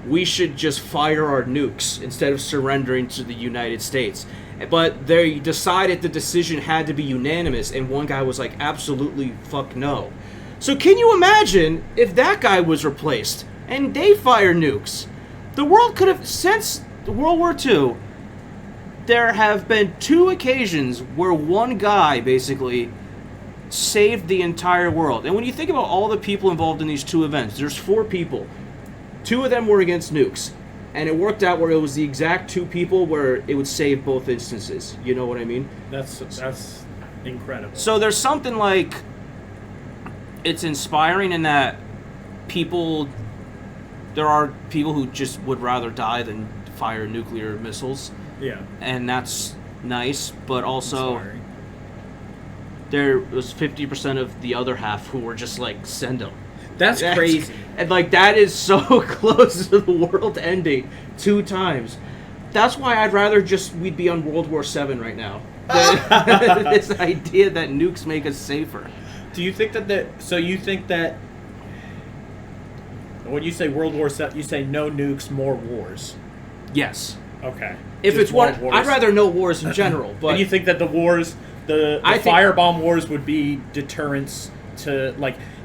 we should just fire our nukes instead of surrendering to the United States. But they decided the decision had to be unanimous, and one guy was like, absolutely fuck no. So can you imagine if that guy was replaced and they fire nukes? The world could have, since World War II, there have been 2 occasions where one guy basically saved the entire world. And when you think about all the people involved in these 2 events, there's 4 people. 2 of them were against nukes. And it worked out where it was the exact 2 people where it would save both instances. You know what I mean? That's incredible. So there's something like... It's inspiring in that there are people who just would rather die than fire nuclear missiles. Yeah. And that's nice, but also... There was 50% of the other half who were just like, send them. That's crazy. And that is so close to the world ending 2 times. That's why I'd rather we'd be on World War VII right now. This idea that nukes make us safer. Do you think so you think that when you say World War VII, you say no nukes, more wars? Yes. Okay. If Just it's one, wars. I'd rather no wars in general. But and you think that the wars... The firebomb wars would be deterrents to,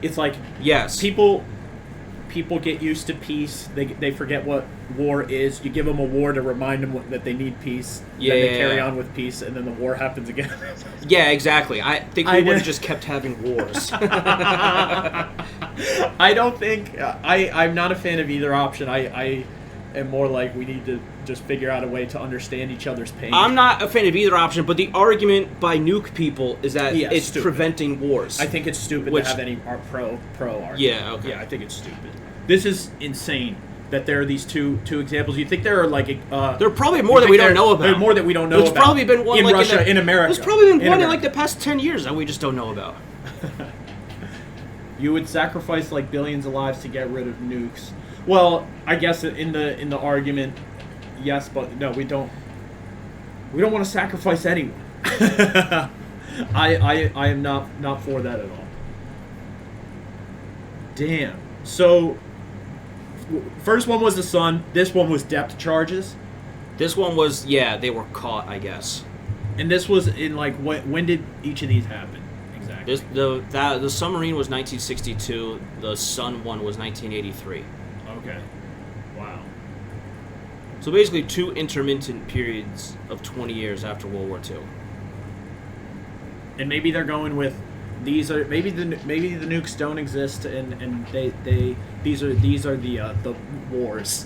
it's like... Yes. People get used to peace. They forget what war is. You give them a war to remind them that they need peace. Yeah. Then they carry on with peace, and then the war happens again. Yeah, exactly. I think we would have just kept having wars. I don't think... I'm not a fan of either option. I am more like we need to just figure out a way to understand each other's pain. I'm not a fan of either option, but the argument by nuke people is that it's stupid. Preventing wars. I think it's stupid to have any pro argument. Yeah, okay. Yeah, I think it's stupid. This is insane that there are these two examples. You think there are there are probably more that we don't know about. There are more that we don't know about. There's probably been one in Russia, in America. There's probably been one in the past 10 years that we just don't know about. You would sacrifice billions of lives to get rid of nukes. Well, I guess in the argument, yes, but no, we don't. We don't want to sacrifice anyone. I am not for that at all. Damn. So, first one was the sun. This one was depth charges. This one was they were caught, I guess. And this was in when did each of these happen exactly? The submarine was 1962. The sun one was 1983. Okay. Wow. So basically 2 intermittent periods of 20 years after World War II. And maybe they're going with these are maybe the nukes don't exist and these are the wars.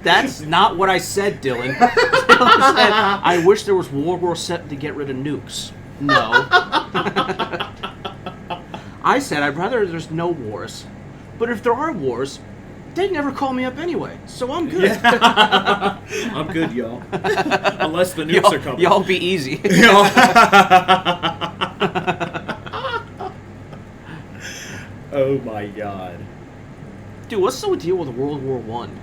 That's not what I said, Dylan. Dylan said, I wish there was World War VII to get rid of nukes. No. I said I'd rather there's no wars. But if there are wars, they'd never call me up anyway, so I'm good. Yeah. I'm good, y'all. Unless the nukes are coming. Y'all be easy. Oh my god. Dude, what's the deal with World War One?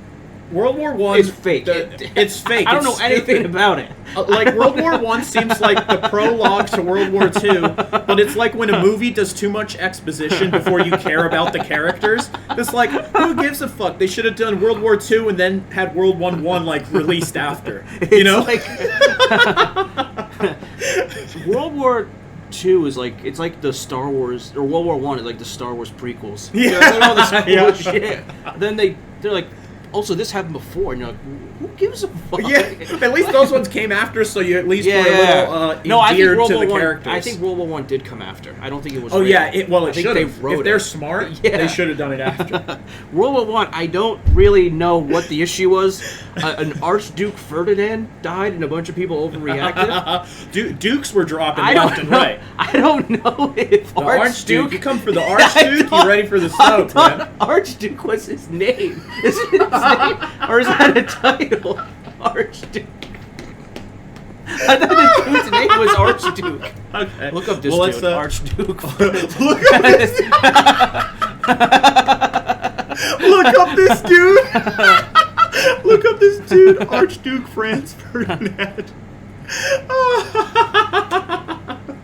World War One is fake. It's fake. I don't know anything about it. Like World War One seems like the prologue to World War Two, but it's like when a movie does too much exposition before you care about the characters. It's like, who gives a fuck? They should have done World War Two and then had World War One like released after. You know, like World War II is like it's like the Star Wars, or World War One is like the Star Wars prequels. Yeah, like all this cool shit. Then they're like, also this happened before, and you're like, who gives a fuck? Yeah, at least those ones came after, so you at least were a little no, I think endeared World to War the One. characters. I think World War One did come after. I don't think it was. Oh written. yeah, it I think should they have. wrote If they're it. smart, Yeah. they should have done it after. World War One. I don't really know what the issue was. An Archduke Ferdinand died, and a bunch of people overreacted. Dukes were dropping left and right. I don't know if The Archduke. You come for the Archduke, you ready for the smoke, man? Archduke was his name. Is it his name? Or is that a title? Archduke. I thought the dude's name was Archduke. Okay. Look up this Well, dude, let's, Archduke. Look up this. Look up this dude. Look up this dude, Archduke Franz Ferdinand.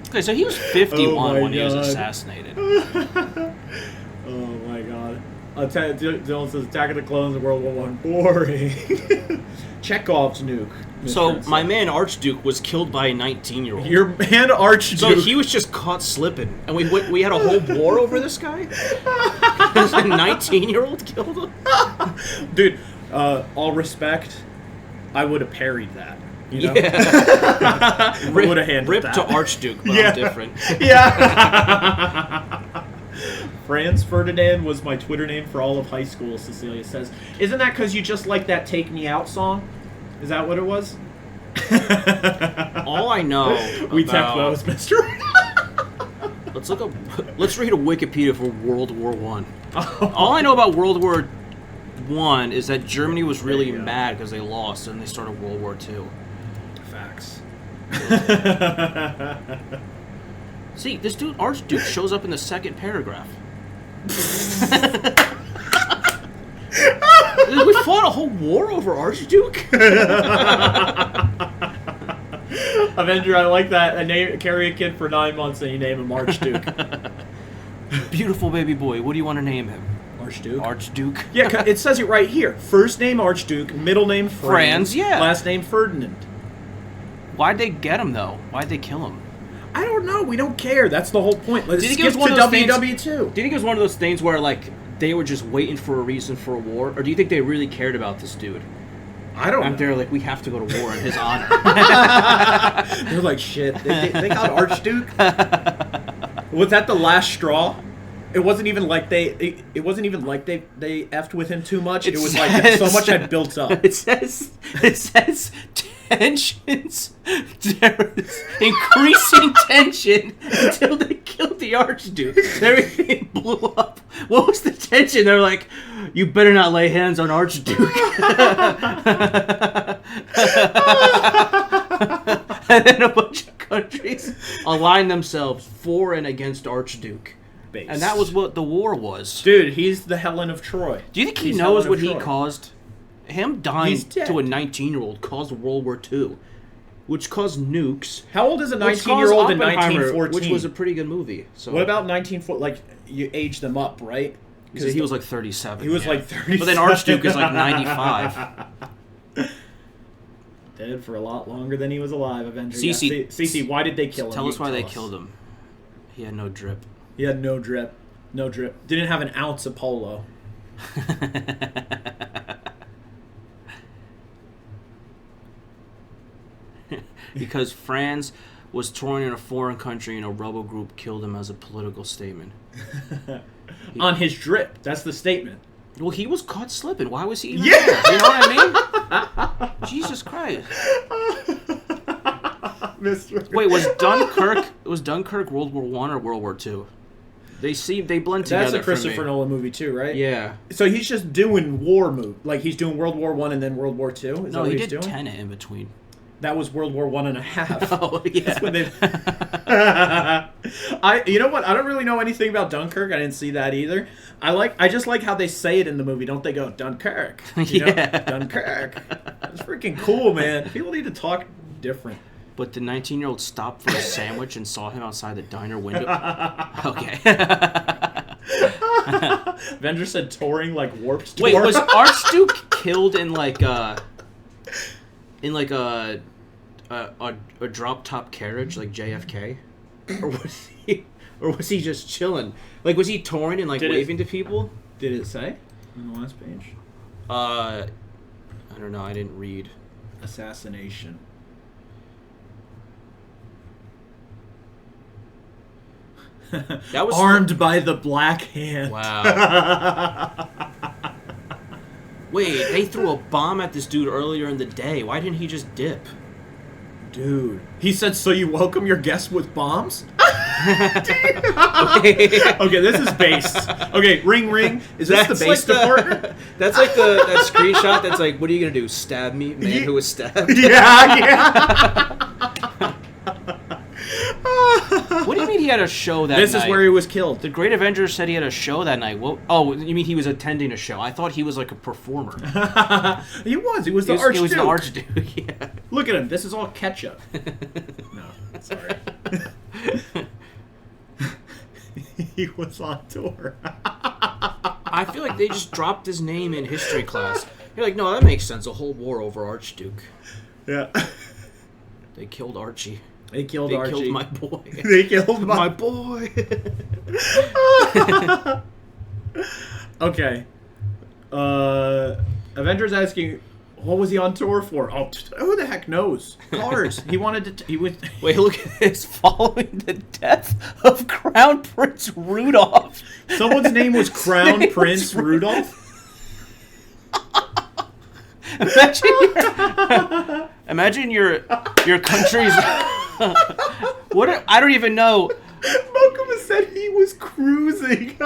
Okay, so he was 51 Oh when he was God. assassinated. Oh my god. Dylan says Attack of the Clones in World War One. Boring. Chekhov's nuke. So my man Archduke was killed by a 19-year-old. Your man Archduke. So he was just caught slipping, and we had a whole war over this guy. Because a 19-year-old killed him. Dude, all respect, I would have parried that. You know? Yeah. I would have handled Rip that. to Archduke, but Yeah. I'm different. Yeah. Franz Ferdinand was my Twitter name for all of high school, Cecilia says. Isn't that because you just like that Take Me Out song? Is that what it was? All I know We about... tech those, Mr. Let's read a Wikipedia for World War One. All I know about World War One is that Germany was really mad because they lost, and they started World War Two. Facts. See, this dude Archduke shows up in the second paragraph. We fought a whole war over Archduke? Avenger, I like that. Carry a kid for 9 months and you name him Archduke. Beautiful baby boy. What do you want to name him? Archduke. Archduke. Yeah, it says it right here. First name Archduke, middle name Franz, yeah. Last name Ferdinand. Why'd they get him, though? Why'd they kill him? I don't know. We don't care. That's the whole point. Let's Did he skip give one to of those things- WW2. Do you think it was one of those things where, like, they were just waiting for a reason for a war? Or do you think they really cared about this dude? I don't know. They're like, we have to go to war in his honor. They're like, shit. They got Archduke? Was that the last straw? It wasn't even like they effed with him too much. It was like so much had built up. It says tensions. There's increasing tension until they killed the Archduke. Everything blew up. What was the tension? They're like, you better not lay hands on Archduke. And then a bunch of countries aligned themselves for and against Archduke. Based. And that was what the war was. Dude, he's the Helen of Troy. Do you think he He's knows Helen what of he Troy. caused? Him dying He's dead. to a 19-year-old caused World War II, which caused nukes. How old is a Which caused 19-year-old in Oppenheimer, 1914? which was a pretty good movie. So What about 1940? Like, you age them up, right? because he was like 37. He was like 37. But then Archduke is like 95. Dead for a lot longer than he was alive, Avenger. Cece- Cece, why did they kill him? Tell You us why they us. killed him. He had no drip. He had no drip. No drip. Didn't have an ounce of polo. Because Franz was touring in a foreign country and a rebel group killed him as a political statement. On his drip. That's the statement. Well, he was caught slipping. Why was he even there? You know what I mean? Jesus Christ. Wait, was Dunkirk World War One or World War Two? They blend together. That's a Christopher Nolan movie too, right? Yeah. So he's just doing war like he's doing World War One and then World War Two. No, he did Tenet in between. That was World War One and a half. Oh yeah. That's when they. You know what? I don't really know anything about Dunkirk. I didn't see that either. I just like how they say it in the movie. Don't they go Dunkirk? You know? Dunkirk. That's freaking cool, man. People need to talk different. But the 19-year-old stopped for a sandwich and saw him outside the diner window. Okay. Vendor said touring like Warped Tour. Wait, was Archduke killed in like a drop top carriage like JFK, or was he just chilling? Like, was he touring and like waving to people? Did it say on the last page? I don't know. I didn't read. Assassination. That was armed by the Black Hand. Wow. Wait, they threw a bomb at this dude earlier in the day. Why didn't he just dip? Dude. He said, so you welcome your guests with bombs? Okay, this is base. Okay, ring, ring. Is this the base department? That's like that screenshot that's like, what are you going to do? Stab me? Man who was stabbed? Yeah. What do you mean he had a show that night? This is where he was killed. The Great Avengers said he had a show that night. What? Oh, you mean he was attending a show? I thought he was like a performer. He was. He was the Archduke. He was the Archduke, yeah. Look at him. This is all ketchup. No, sorry. He was on tour. I feel like they just dropped his name in history class. You're like, no, that makes sense. A whole war over Archduke. Yeah. They killed Archie. They killed Archie. They killed my boy. They killed my boy. Okay. Avengers asking, what was he on tour for? Oh, who the heck knows? Cars. He wanted to. He was. Wait, look at this. Following the death of Crown Prince Rudolph. Someone's name was Crown Prince Rudolph. Imagine your country's. What? I don't even know. Malcolm said he was cruising.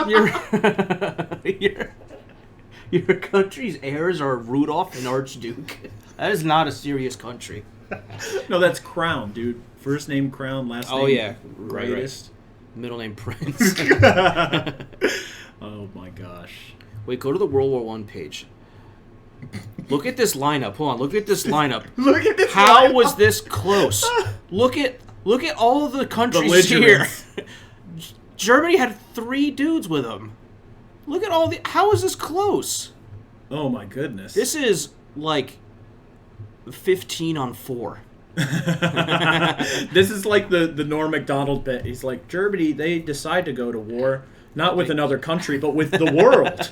Your country's heirs are Rudolph and Archduke. That is not a serious country. No, that's Crown, dude. First name Crown, last name. Oh yeah, greatest. Right. Middle name Prince. Oh my gosh. Wait, go to the World War One page. Look at this lineup. Hold on. Look at this lineup. Look at this. How lineup. was this close? Look at all of the countries here. Germany had 3 dudes with them. Look at all the. How is this close? Oh my goodness. This is like 15-4. This is like the Norm Macdonald bit. He's like, Germany, they decide to go to war. Not with another country, but with the world.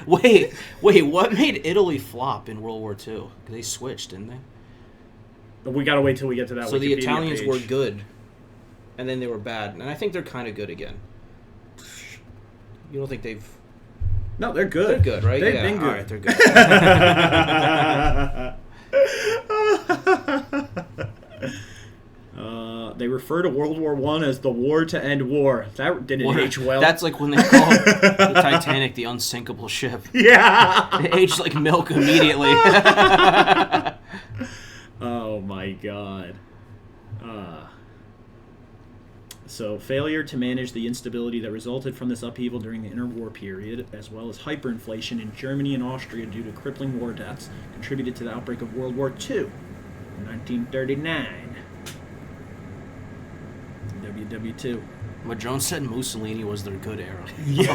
Wait, what made Italy flop in World War II? They switched, didn't they? We gotta wait till we get to that. So Wikipedia the Italians page. were good, and then they were bad, and I think they're kind of good again. You don't think they've? No, they're good. They're good, right? They've been good. All right, they're good. They refer to World War I as the war to end war. That didn't age well. That's like when they called the Titanic the unsinkable ship. Yeah. It aged like milk immediately. Oh my god. So, failure to manage the instability that resulted from this upheaval during the interwar period, as well as hyperinflation in Germany and Austria due to crippling war debts, contributed to the outbreak of World War II in 1939. WW2. But Jones said Mussolini was their good era. Yeah.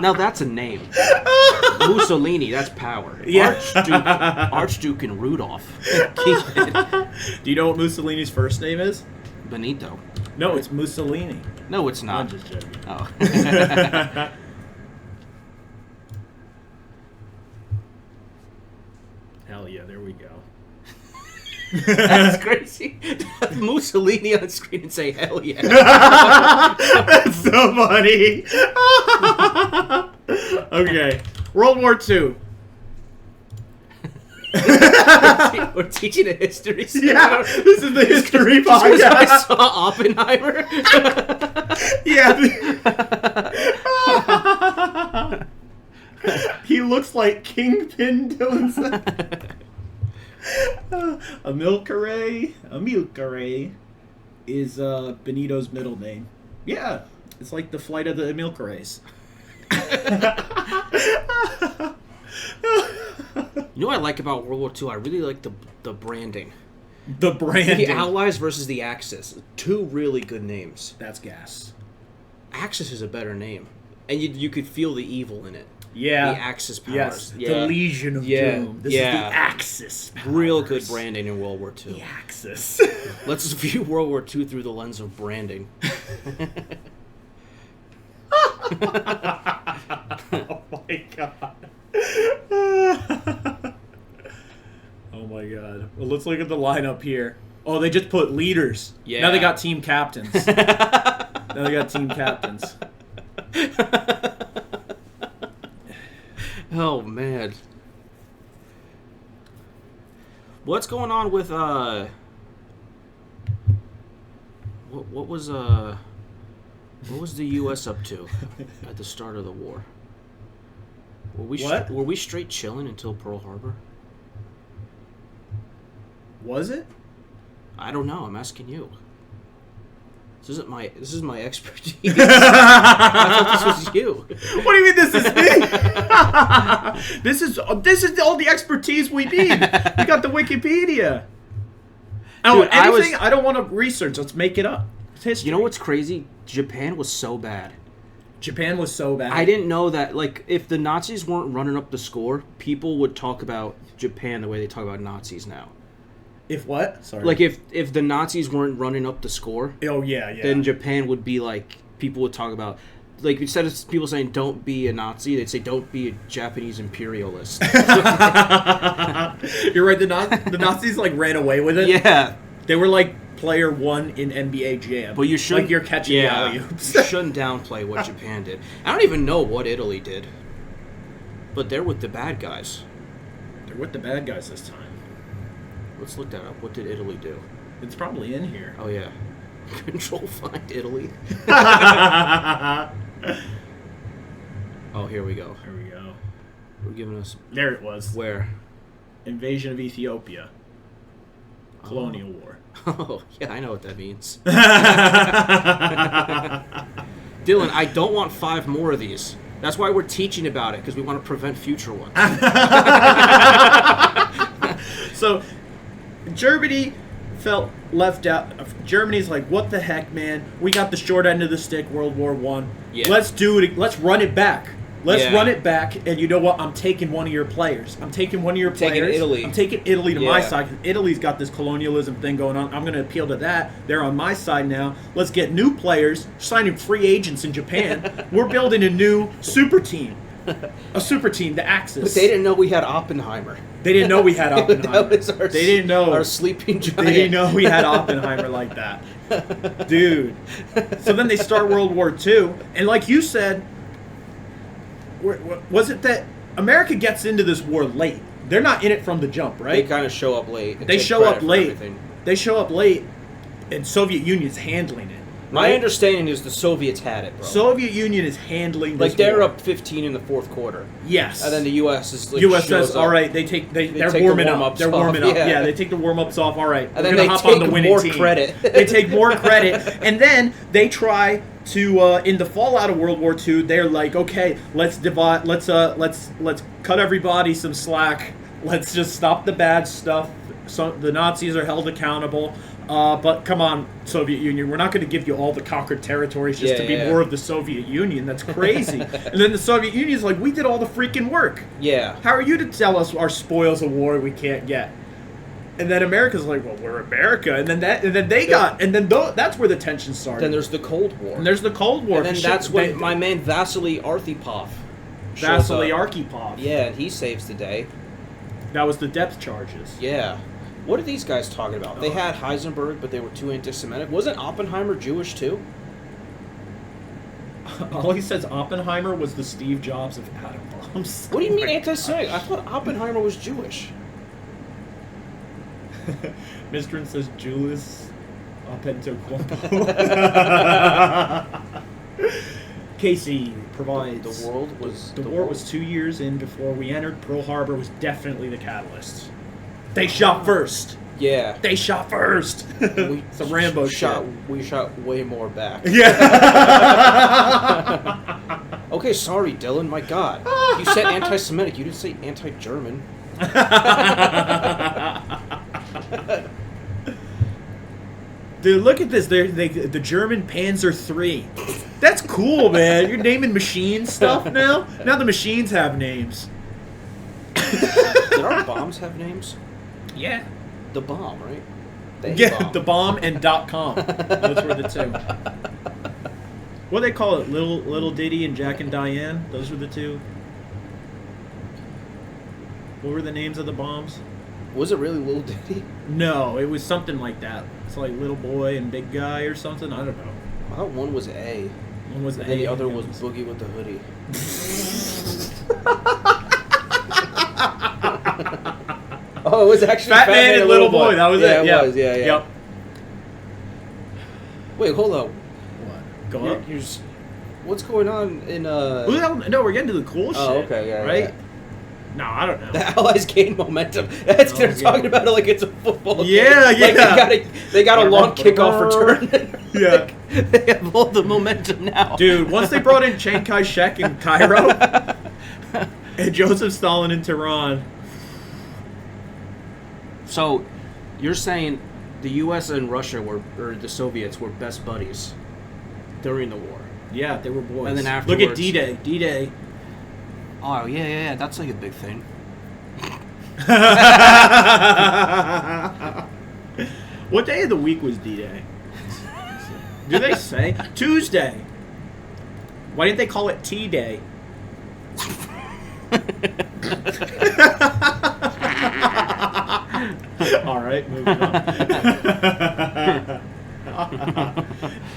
Now that's a name. Mussolini, that's power. Yeah. Archduke and Rudolph. Keep it. Do you know what Mussolini's first name is? Benito. No, it's Mussolini. No, it's not. I'm just joking. Oh. Hell yeah, there we go. That's crazy. Mussolini on screen and say, hell yeah. That's so funny. Okay. World War II. We're teaching a history. Yeah, this is the history Just 'cause I podcast. saw Oppenheimer. Yeah. He looks like Kingpin doing something. Amilcare is Benito's middle name. Yeah, it's like the flight of the Amilcares. You know what I like about World War II? I really like the branding. The branding. The Allies versus the Axis. Two really good names. That's gas. Axis is a better name. And you could feel the evil in it. Yeah. The Axis powers. Yes. Yeah. The Legion of Doom. This is the Axis powers. Real good branding in World War II. The Axis. Let's view World War II through the lens of branding. Oh my god. Oh my god. Well, let's look at the lineup here. Oh, they just put leaders. Yeah. Now they got team captains. Now they got team captains. Oh man. What's going on with what was the US up to at the start of the war? Were we straight chilling until Pearl Harbor? Was it? I don't know. I'm asking you. This is my expertise. I thought this was you. What do you mean this is me? This is all the expertise we need. We got the Wikipedia. Oh, Dude, anything I don't want to research. Let's make it up. It's history. You know what's crazy? Japan was so bad. Japan was so bad. I didn't know that. Like, if the Nazis weren't running up the score, people would talk about Japan the way they talk about Nazis now. If what? Sorry. Like, if the Nazis weren't running up the score, oh yeah. then Japan would be like, people would talk about, like, instead of people saying don't be a Nazi, they'd say don't be a Japanese imperialist. You're right. The Nazis like ran away with it. Yeah. They were like player one in NBA Jam. But you shouldn't. Like you're catching alley-oops. You shouldn't downplay what Japan did. I don't even know what Italy did. But they're with the bad guys. They're with the bad guys this time. Let's look that up. What did Italy do? It's probably in here. Oh, yeah. Control find Italy. Oh, here we go. Here we go. We're giving us... There it was. Where? Invasion of Ethiopia. Colonial War. Oh, yeah, I know what that means. Dylan, I don't want 5 more of these. That's why we're teaching about it, because we want to prevent future ones. So, Germany felt left out. Germany's like, what the heck, man? We got the short end of the stick, World War I. Yeah. Let's do it. Let's run it back. Let's Yeah. run it back. And you know what? I'm taking one of your players. I'm taking Italy. I'm taking Italy to my Yeah. side. 'Cause Italy's got this colonialism thing going on. I'm going to appeal to that. They're on my side now. Let's get new players, signing free agents in Japan. We're building a new super team. A super team, the Axis. But they didn't know we had Oppenheimer. They didn't know we had Oppenheimer. That was our, They didn't know. our sleeping giant. They didn't know we had Oppenheimer like that. Dude. So then they start World War II. And like you said, was it that America gets into this war late? They're not in it from the jump, They right? kind of show up late. and They take show credit up for late. everything. They show up late, and Soviet Union's handling it. My right? understanding is the Soviets had it, bro. Soviet Union is handling this like, they're war. up 15 in the fourth quarter. Yes. And then the U.S. is like, U.S. shows says, up. all right, they're take warming the up. warm-ups They're warming off, up. yeah. Yeah, they take the warm-ups off. All right, And we're then going to they hop on take the winning more team. credit. They take more credit. And then they try to, in the fallout of World War II, they're like, okay, let's divide, let's cut everybody some slack. Let's just stop the bad stuff. So the Nazis are held accountable. But come on, Soviet Union, we're not going to give you all the conquered territories just to be more of the Soviet Union. That's crazy. And then the Soviet Union's like, we did all the freaking work. Yeah. How are you to tell us our spoils of war we can't get? And then America's like, well, we're America, and then that's where the tension started. Then there's the Cold War. And there's the Cold War. And then that's when my man Vasily Arkhipov. Vasily Arkhipov. Yeah, and he saves the day. That was the depth charges. Yeah. What are these guys talking about? They had Heisenberg, but they were too anti-Semitic. Wasn't Oppenheimer Jewish too? All he says Oppenheimer was the Steve Jobs of atom bombs. What do you mean anti-Semitic? I thought Oppenheimer was Jewish. Mistrin says Julius Oppenheimer. Casey provides. The war was 2 years in before we entered. Pearl Harbor was definitely the catalyst. They shot first. Yeah. They shot first. It's a Rambo shot. We shot way more back. Yeah. Okay, sorry, Dylan. My God. You said anti-Semitic. You didn't say anti-German. Dude, look at this. The German Panzer III. That's cool, man. You're naming machine stuff now? Now the machines have names. Did our bombs have names? Yeah. The bomb, right? Yeah, the bomb and .com. Those were the two. What do they call it? Little Diddy and Jack and Diane? Those were the two. What were the names of the bombs? Was it really Little Diddy? No, it was something like that. It's like Little Boy and Big Guy or something. I don't know. I thought one was A. One was and A. Then the other was Boogie with the Hoodie. Oh, it was actually Fat Man and Little Boy. That was it. Yeah, it was. Yeah. Yep. Wait, hold up. What? Go up. What's going on in No, we're getting to the cool shit. Oh, okay, yeah, right? Yeah. No, I don't know. The Allies gain momentum. They're talking about it like it's a football game. Yeah. Like they got a long kickoff return. Yeah. They have all the momentum now. Dude, once they brought in Chiang Kai-shek in Cairo and Joseph Stalin in Tehran. So, you're saying the U.S. and Russia or the Soviets were best buddies during the war? Yeah, they were boys. And then afterwards, look at D-Day. D-Day. Oh yeah. That's like a big thing. What day of the week was D-Day? Do they say? Tuesday. Why didn't they call it T-Day? All right, moving on.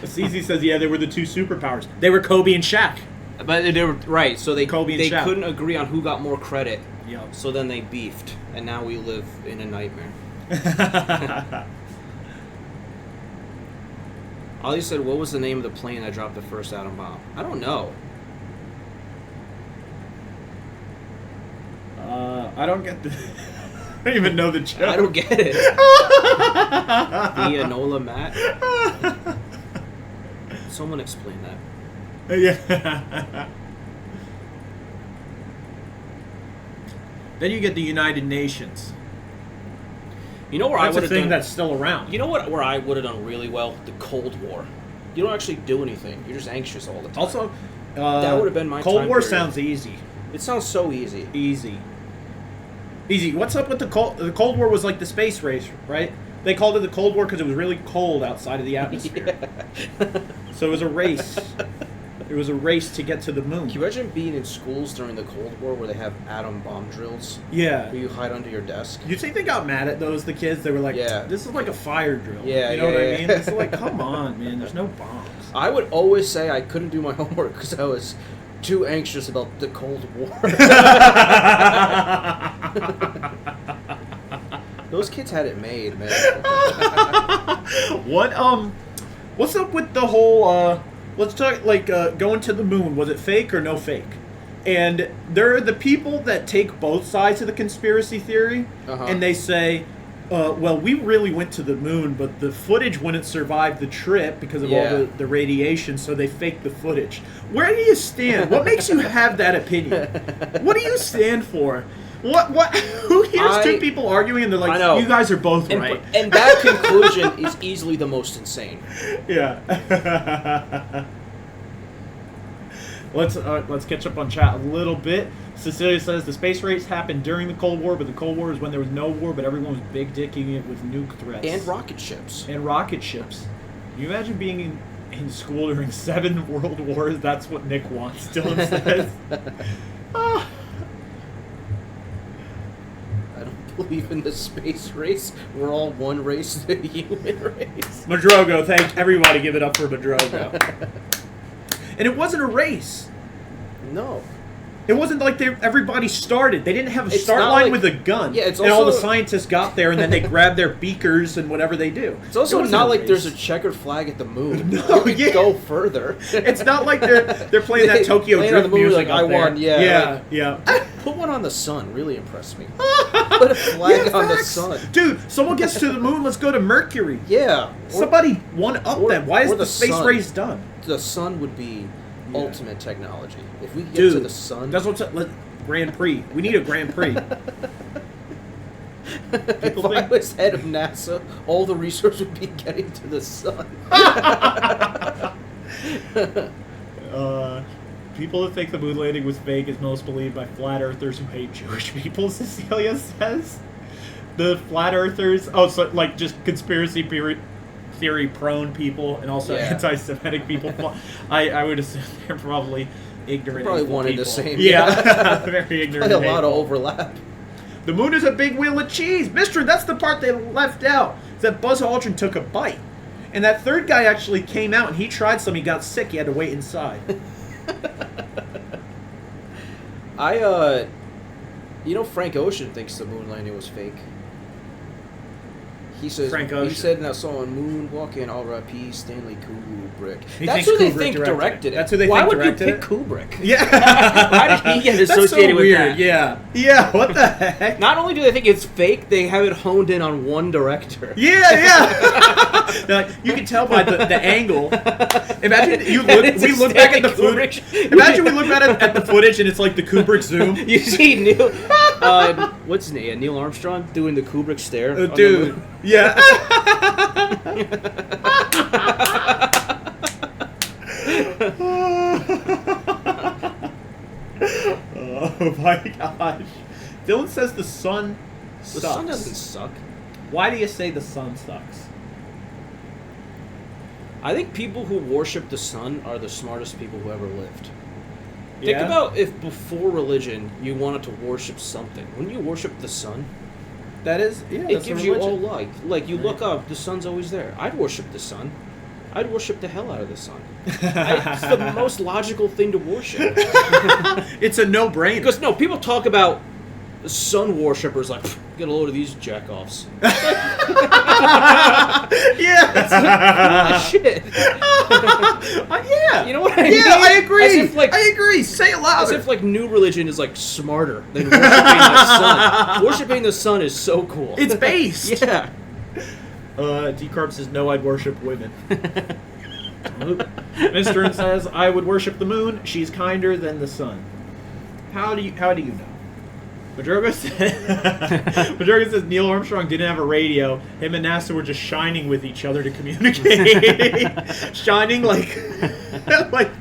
CZ says, yeah, they were the two superpowers. They were Kobe and Shaq. But they were right, so they Shaq. couldn't agree on who got more credit. Yep. So then they beefed, and now we live in a nightmare. Ollie said, what was the name of the plane that dropped the first atom bomb? I don't know. I don't get the... I don't even know the joke. I don't get it. The Enola Matt? Someone explain that. Yeah. Then you get the United Nations. You know where That's I would a have thing done, that's still around. You know what? Where I would have done really well? The Cold War. You don't actually do anything. You're just anxious all the time. Also, that would have been my Cold time War period. sounds easy. It sounds so easy. Easy. What's up with the Cold? The Cold War was like the space race, right? They called it the Cold War because it was really cold outside of the atmosphere. Yeah. So it was a race. It was a race to get to the moon. Can you imagine being in schools during the Cold War where they have atom bomb drills? Yeah. Where you hide under your desk? You think they got mad at those, the kids? They were like, yeah. This is like a fire drill. Yeah, you know what I yeah. mean? It's like, come on, man. There's no bombs. I would always say I couldn't do my homework because I was too anxious about the Cold War. Those kids had it made, man. What's up with the whole, let's talk, going to the moon. Was it fake or no fake? And there are the people that take both sides of the conspiracy theory, and they say, well, we really went to the moon, but the footage wouldn't survive the trip because of all the radiation, so they faked the footage. Where do you stand? What makes you have that opinion? What do you stand for? What? Who hears two people arguing and they're like, you guys are both right. And that conclusion is easily the most insane. Yeah. Let's catch up on chat a little bit. Cecilia says the space race happened during the Cold War, but the Cold War is when there was no war, but everyone was big dicking it with nuke threats And rocket ships. Can you imagine being in school during 7 world wars? That's what Nick wants. Dylan says. Ah. I don't believe in the space race. We're all one race, the human race. Madrogo, thank everybody. Give it up for Madrogo. And it wasn't a race. No. It wasn't like everybody started. They didn't have a It's start not line like- with a gun. Yeah, it's and all the also- scientists got there, and then they grabbed their beakers and whatever they do. It's also It wasn't not a like race. there's a checkered flag at the moon. No, You could yeah. go further. It's not like they're playing that Tokyo Playing on Drift the moon, music like, up I there. won, yeah, Yeah, like- yeah. Put one on the sun. Really impressed me. Put a flag Yeah, on the facts. sun. Dude, someone gets to the moon, let's go to Mercury. Yeah. Somebody one up or- them. Why is or the the space sun. race done? The sun would be Yeah. ultimate technology. If we could get Dude, to the sun. that's what's Grand Prix. We need a Grand Prix. If I was head of NASA, all the research would be getting to the sun. People that think the moon landing was fake is most believed by flat earthers who hate Jewish people, Cecilia says. The flat earthers, so like just conspiracy theory prone people and also Yeah. anti-Semitic people. I would assume they're probably ignorant. Probably hateful one and the people. same. Yeah, very ignorant. Probably a lot of hateful. overlap. The moon is a big wheel of cheese. Mister, that's the part they left out. Is that Buzz Aldrin took a bite. And that third guy actually came out and he tried some. He got sick. He had to wait inside. Frank Ocean thinks the moon landing was fake. He says Frank he Ocean. said in that song "Moonwalking" R.I.P. Stanley Kubrick. He That's thinks who they Kubrick think directed it. directed it. That's who they Why think would directed you it? pick Kubrick? Yeah. Why did he get That's associated so with weird. that? Yeah. Yeah. What the heck? Not only do they think it's fake, they have it honed in on one director. Yeah. Like, you can tell by the angle. Imagine we look back at the footage. Imagine we look back at the footage and it's like the Kubrick zoom. You see Neil, what's his name? Neil Armstrong doing the Kubrick stare. on the Dude. moon. Yeah. Oh my gosh. Dylan says the sun sucks. The sun doesn't suck. Why do you say the sun sucks? I think people who worship the sun are the smartest people who ever lived. Think Yeah? about if before religion you wanted to worship something. Wouldn't you worship the sun? That is, yeah. It gives you all light. Like you look up, the sun's always there. I'd worship the sun. I'd worship the hell out of the sun. It's the most logical thing to worship. It's a no-brainer. Because no, people talk about sun worshippers like get a load of these jackoffs. Yeah. Shit. Yeah. You know what I mean? Yeah, I agree. As if, like, I agree. Say it As louder. if like new religion is like smarter than worshiping the sun. Worshiping the sun is so cool. It's based. Yeah. D-Carp says, no, I'd worship women. Mr. says, I would worship the moon. She's kinder than the sun. How do you know? Madroga says Neil Armstrong didn't have a radio. Him and NASA were just shining with each other to communicate. Shining like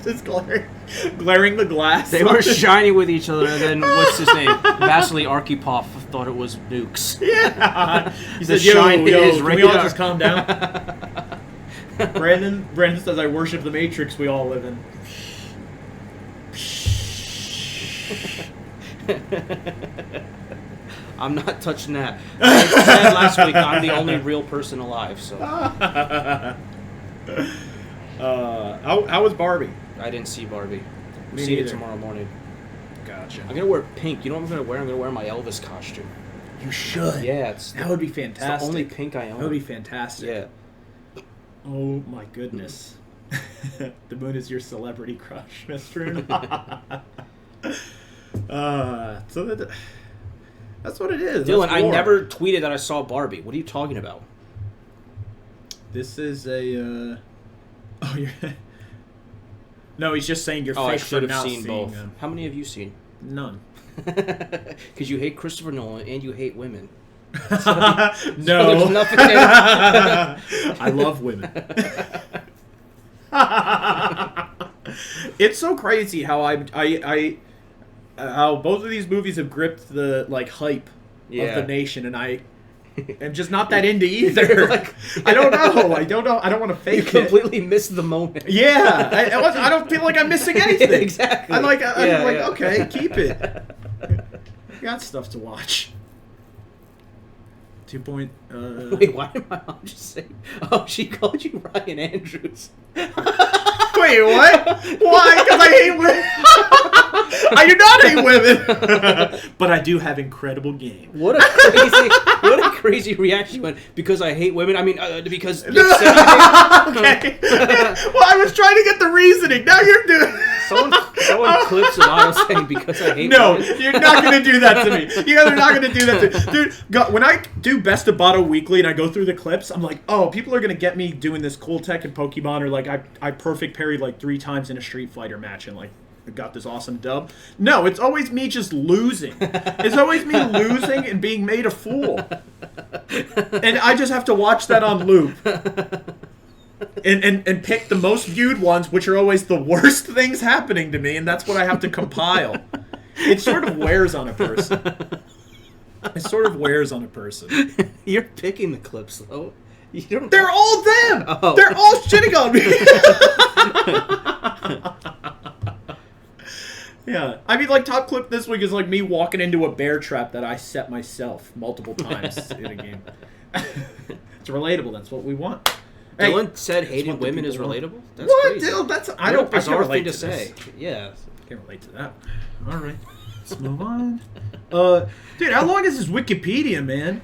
just glaring the glass. They were shining with each other, and then what's his name? Vasily Arkhipov thought it was nukes. Yeah. He The said, yo, shine is can we all radar. just calm down? Brandon says, I worship the Matrix we all live in. I'm not touching that. I said last week I'm the only real person alive, so How was Barbie? I didn't see Barbie. I'm Me seeing it neither. tomorrow morning. Gotcha. I'm gonna wear pink. You know what I'm gonna wear? I'm gonna wear my Elvis costume. You should. Yeah, it's That would be it's fantastic. the only pink I own. That would be fantastic. Yeah. Oh my goodness. The moon is your celebrity crush, Mr. That's what it is. Dylan, That's I war. never tweeted that I saw Barbie. What are you talking about? This is a. Oh, you're. No, he's just saying you're Oh, fake I should for have not seen seeing both. them. How many have you seen? None. Because you hate Christopher Nolan and you hate women. No. So there's nothing there. I love women. It's so crazy how how both of these movies have gripped the like hype of the nation, and I am just not that into either. Like, I don't know. I don't want to fake it. You completely missed the moment. Yeah, I don't feel like I'm missing anything. Exactly. I'm like, okay, keep it. I got stuff to watch. 2 point. Wait, why did my mom just say? Oh, she called you Ryan Andrews. Wait, what? Why? Because I hate women. I do not hate women, but I do have incredible game. What a crazy reaction you went. Because I hate women. I mean, because. Okay. Well, I was trying to get the reasoning. Now you're doing. Someone clips of Otto saying because I hate women. No, you're not going to do that to me. You guys are not going to do that to me. Dude, when I do Best of Bato Weekly and I go through the clips, I'm like, oh, people are going to get me doing this cool tech in Pokemon, or like I perfect parried like 3 times in a Street Fighter match and like I got this awesome dub. No, it's always me just losing. It's always me losing and being made a fool. And I just have to watch that on loop. And pick the most viewed ones, which are always the worst things happening to me, and that's what I have to compile. It sort of wears on a person. It sort of wears on a person. You're picking the clips, though. You don't They're all them! Oh. They're all shitting on me! Yeah. I mean, like, top clip this week is like me walking into a bear trap that I set myself multiple times in a game. It's relatable. That's what we want. Dylan said hating women is relatable? That's what? crazy. Dylan, that's... I don't bizarre thing to say. Yeah. Can't relate to that. All right. Let's move on. Dude, how long is this Wikipedia, man?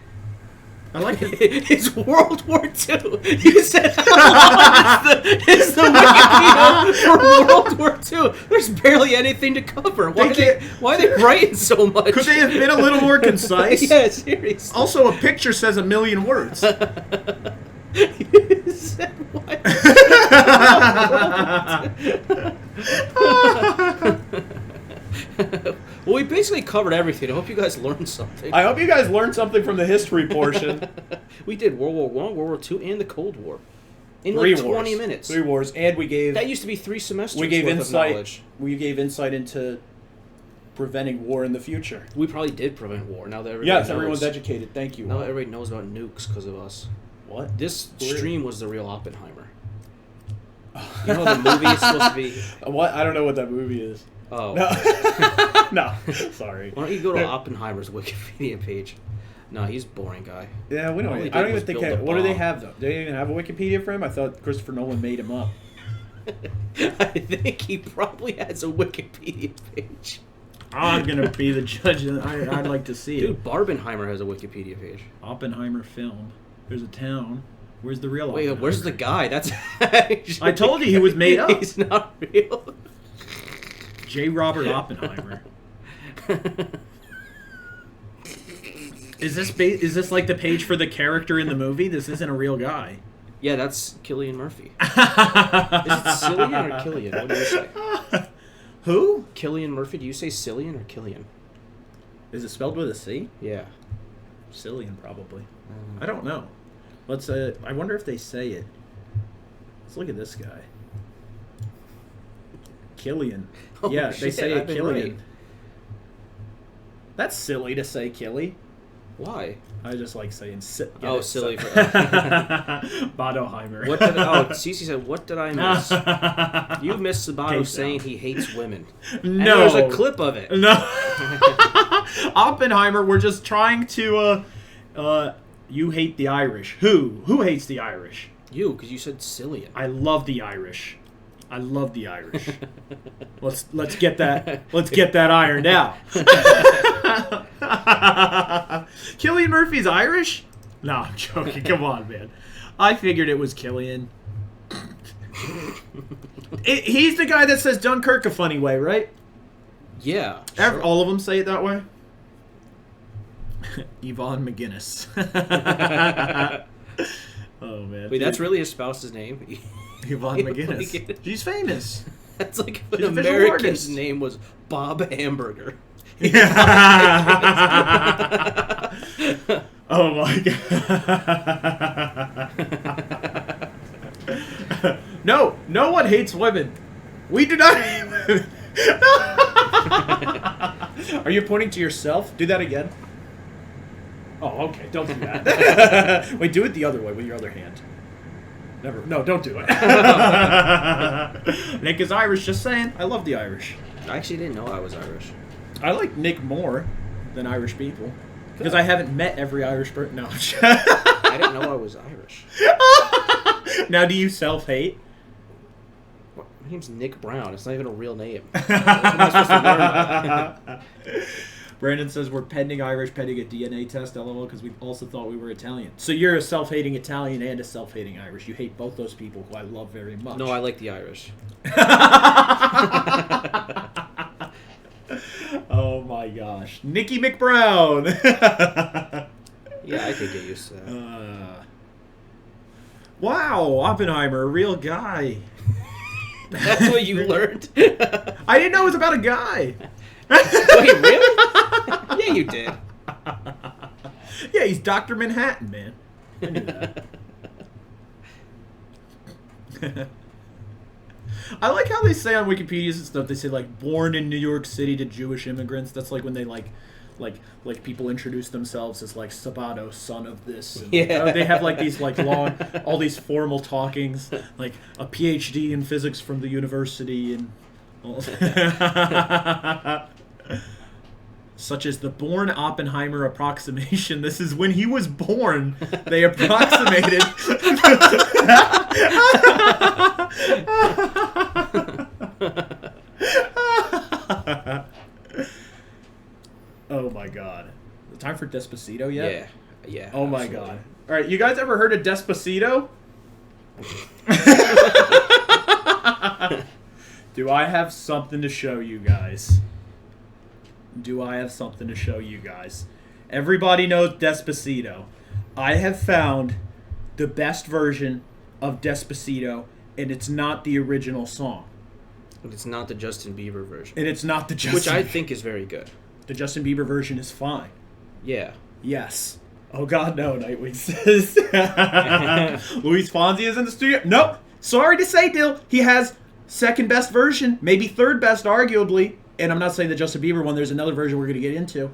I like it. It's World War II. You said how long is the Wikipedia for World War II? There's barely anything to cover. Why are they writing so much? Could they have been a little more concise? Yeah, seriously. Also, a picture says 1,000,000 words. You said what? Well, we basically covered everything. I hope you guys learned something. I hope you guys learned something from the history portion. We did World War I, World War II, and the Cold War. In 20 minutes. 3 wars, and we gave... That used to be 3 semesters we gave worth insight, of knowledge. We gave insight into preventing war in the future. We probably did prevent war. Now that everybody knows. Everyone's educated. Thank you. Now that everybody knows about nukes because of us. What? This stream was the real Oppenheimer. You know the movie is supposed to be... What? I don't know what that movie is. Oh. No. No. Sorry. Why don't you go to Oppenheimer's Wikipedia page? No, he's a boring guy. Yeah, we don't. I don't even think. What do they have though? Do they even have a Wikipedia for him? I thought Christopher Nolan made him up. I think he probably has a Wikipedia page. I'm gonna be the judge. I'd like to see it. Dude, Barbenheimer has a Wikipedia page. Oppenheimer film. There's a town. Where's the real? Wait, where's the guy? That's. I told you he was made up. He's not real. J. Robert Oppenheimer. Is this like the page for the character in the movie? This isn't a real guy. Yeah, that's Cillian Murphy. Is it Cillian or Killian? What do you say? Who? Cillian Murphy. Do you say Cillian or Killian? Is it spelled with a C? Yeah. Cillian, probably. I don't know. Let's. I wonder if they say it. Let's look at this guy. Killian. Oh, yeah, shit, they say it Killian. Right. That's silly to say Killy. Why? I just like saying silly. Silly. Badoheimer. Cece said, what did I miss? You missed Sabato saying he hates women. No. And there's a clip of it. No. Oppenheimer, we're just trying to, you hate the Irish. Who? Who hates the Irish? You, because you said Cillian. I love the Irish. I love the Irish. Let's get that ironed out. Cillian Murphy's Irish? No, I'm joking. Come on, man. I figured it was Killian. He's the guy that says Dunkirk a funny way, right? Yeah. Sure. All of them say it that way? Yvonne McGinnis. Oh, man. Wait, that's really his spouse's name? Yvonne McGinnis. She's famous. That's like if an American's name was Bob Hamburger. Yeah. Oh my god. No one hates women. We do not. Are you pointing to yourself? Do that again. Oh, okay. Don't do that. Wait, do it the other way with your other hand. Never. No, don't do it. Nick is Irish. Just saying. I love the Irish. I actually didn't know I was Irish. I like Nick more than Irish people because I haven't met every Irish person. No. I didn't know I was Irish. Now, do you self-hate? My name's Nick Brown. It's not even a real name. How am I supposed to learn that? Brandon says we're pending Irish, pending a DNA test, LOL, because we also thought we were Italian. So you're a self-hating Italian and a self-hating Irish. You hate both those people who I love very much. No, I like the Irish. Oh my gosh. Nicky McBrown! Yeah, I could get used to that. Wow, Oppenheimer, a real guy. That's what you learned? I didn't know it was about a guy. Wait, really? Yeah, you did. Yeah, he's Dr. Manhattan, man. I knew that. I like how they say on Wikipedia and stuff, they say, like, born in New York City to Jewish immigrants. That's like when they, like people introduce themselves as, like, Sabato, son of this. And, yeah. They have, like, these, like, long, all these formal talkings, like a PhD in physics from the university and all. Such as the born Oppenheimer approximation. This is when he was born. They approximated. Oh my god. Time for Despacito yet? Yeah. Yeah. Oh my absolutely. god. Alright, you guys ever heard of Despacito? Do I have something to show you guys? Do I have something to show you guys? Everybody knows Despacito. I have found the best version of Despacito, and it's not the original song. But it's not the Justin Bieber version. And it's not the Justin... Which I think is very good. The Justin Bieber version is fine. Yeah. Yes. Oh god, no, Nightwing says. Luis Fonsi is in the studio. Nope. Sorry to say, Dill. He has second best version, maybe third best, arguably. And I'm not saying the Justin Bieber one. There's another version we're going to get into.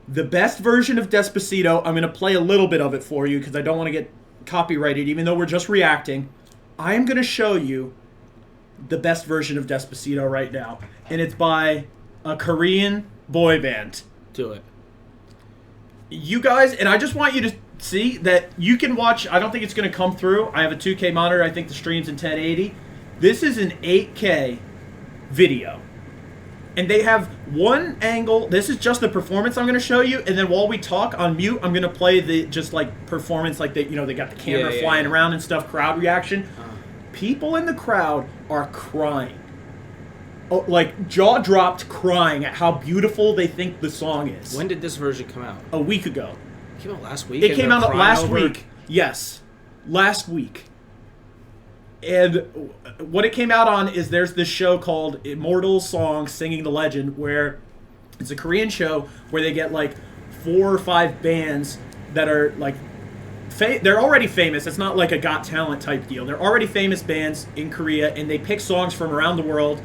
The best version of Despacito, I'm going to play a little bit of it for you because I don't want to get copyrighted, even though we're just reacting. I am going to show you the best version of Despacito right now. And it's by a Korean boy band. Do it. You guys, and I just want you to see that you can watch. I don't think it's going to come through. I have a 2K monitor. I think the stream's in 1080. This is an 8K video. And they have one angle. This is just the performance I'm going to show you. And then while we talk on mute, I'm going to play the just like performance, like they, they got the camera flying around and stuff, crowd reaction. People in the crowd are crying. Oh, like jaw dropped crying at how beautiful they think the song is. When did this version come out? A week ago. It came out last week? It came out last week. Yes. Last week. And what it came out on is there's this show called Immortal Songs Singing the Legend, where it's a Korean show where they get like 4 or 5 bands that are like they're already famous. It's not like a Got Talent type deal. They're already famous bands in Korea, and they pick songs from around the world,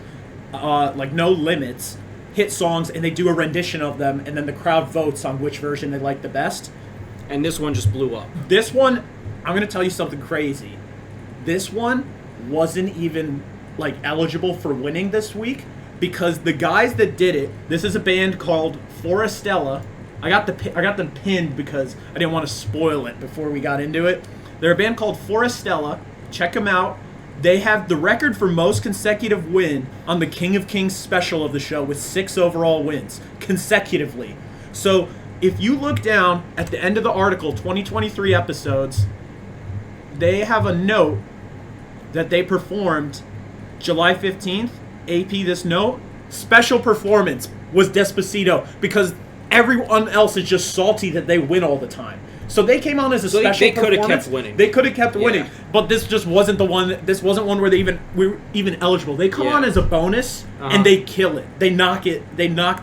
like No Limits, hit songs, and they do a rendition of them, and then the crowd votes on which version they like the best. And this one just blew up. This one, I'm going to tell you something crazy. This one wasn't even like eligible for winning this week because the guys that did it, this is a band called Forestella. I got them pinned because I didn't want to spoil it before we got into it. They're a band called Forestella. Check them out. They have the record for most consecutive win on the King of Kings special of the show with 6 overall wins consecutively. So if you look down at the end of the article, 2023 episodes, they have a note that they performed July 15th. AP this note. Special performance was Despacito because everyone else is just salty that they win all the time. So they came on as a special performance. They could have kept winning. They could have kept winning, but this just wasn't the one. This wasn't one where we were even eligible. They come on as a bonus and they kill it. They knock it. They knock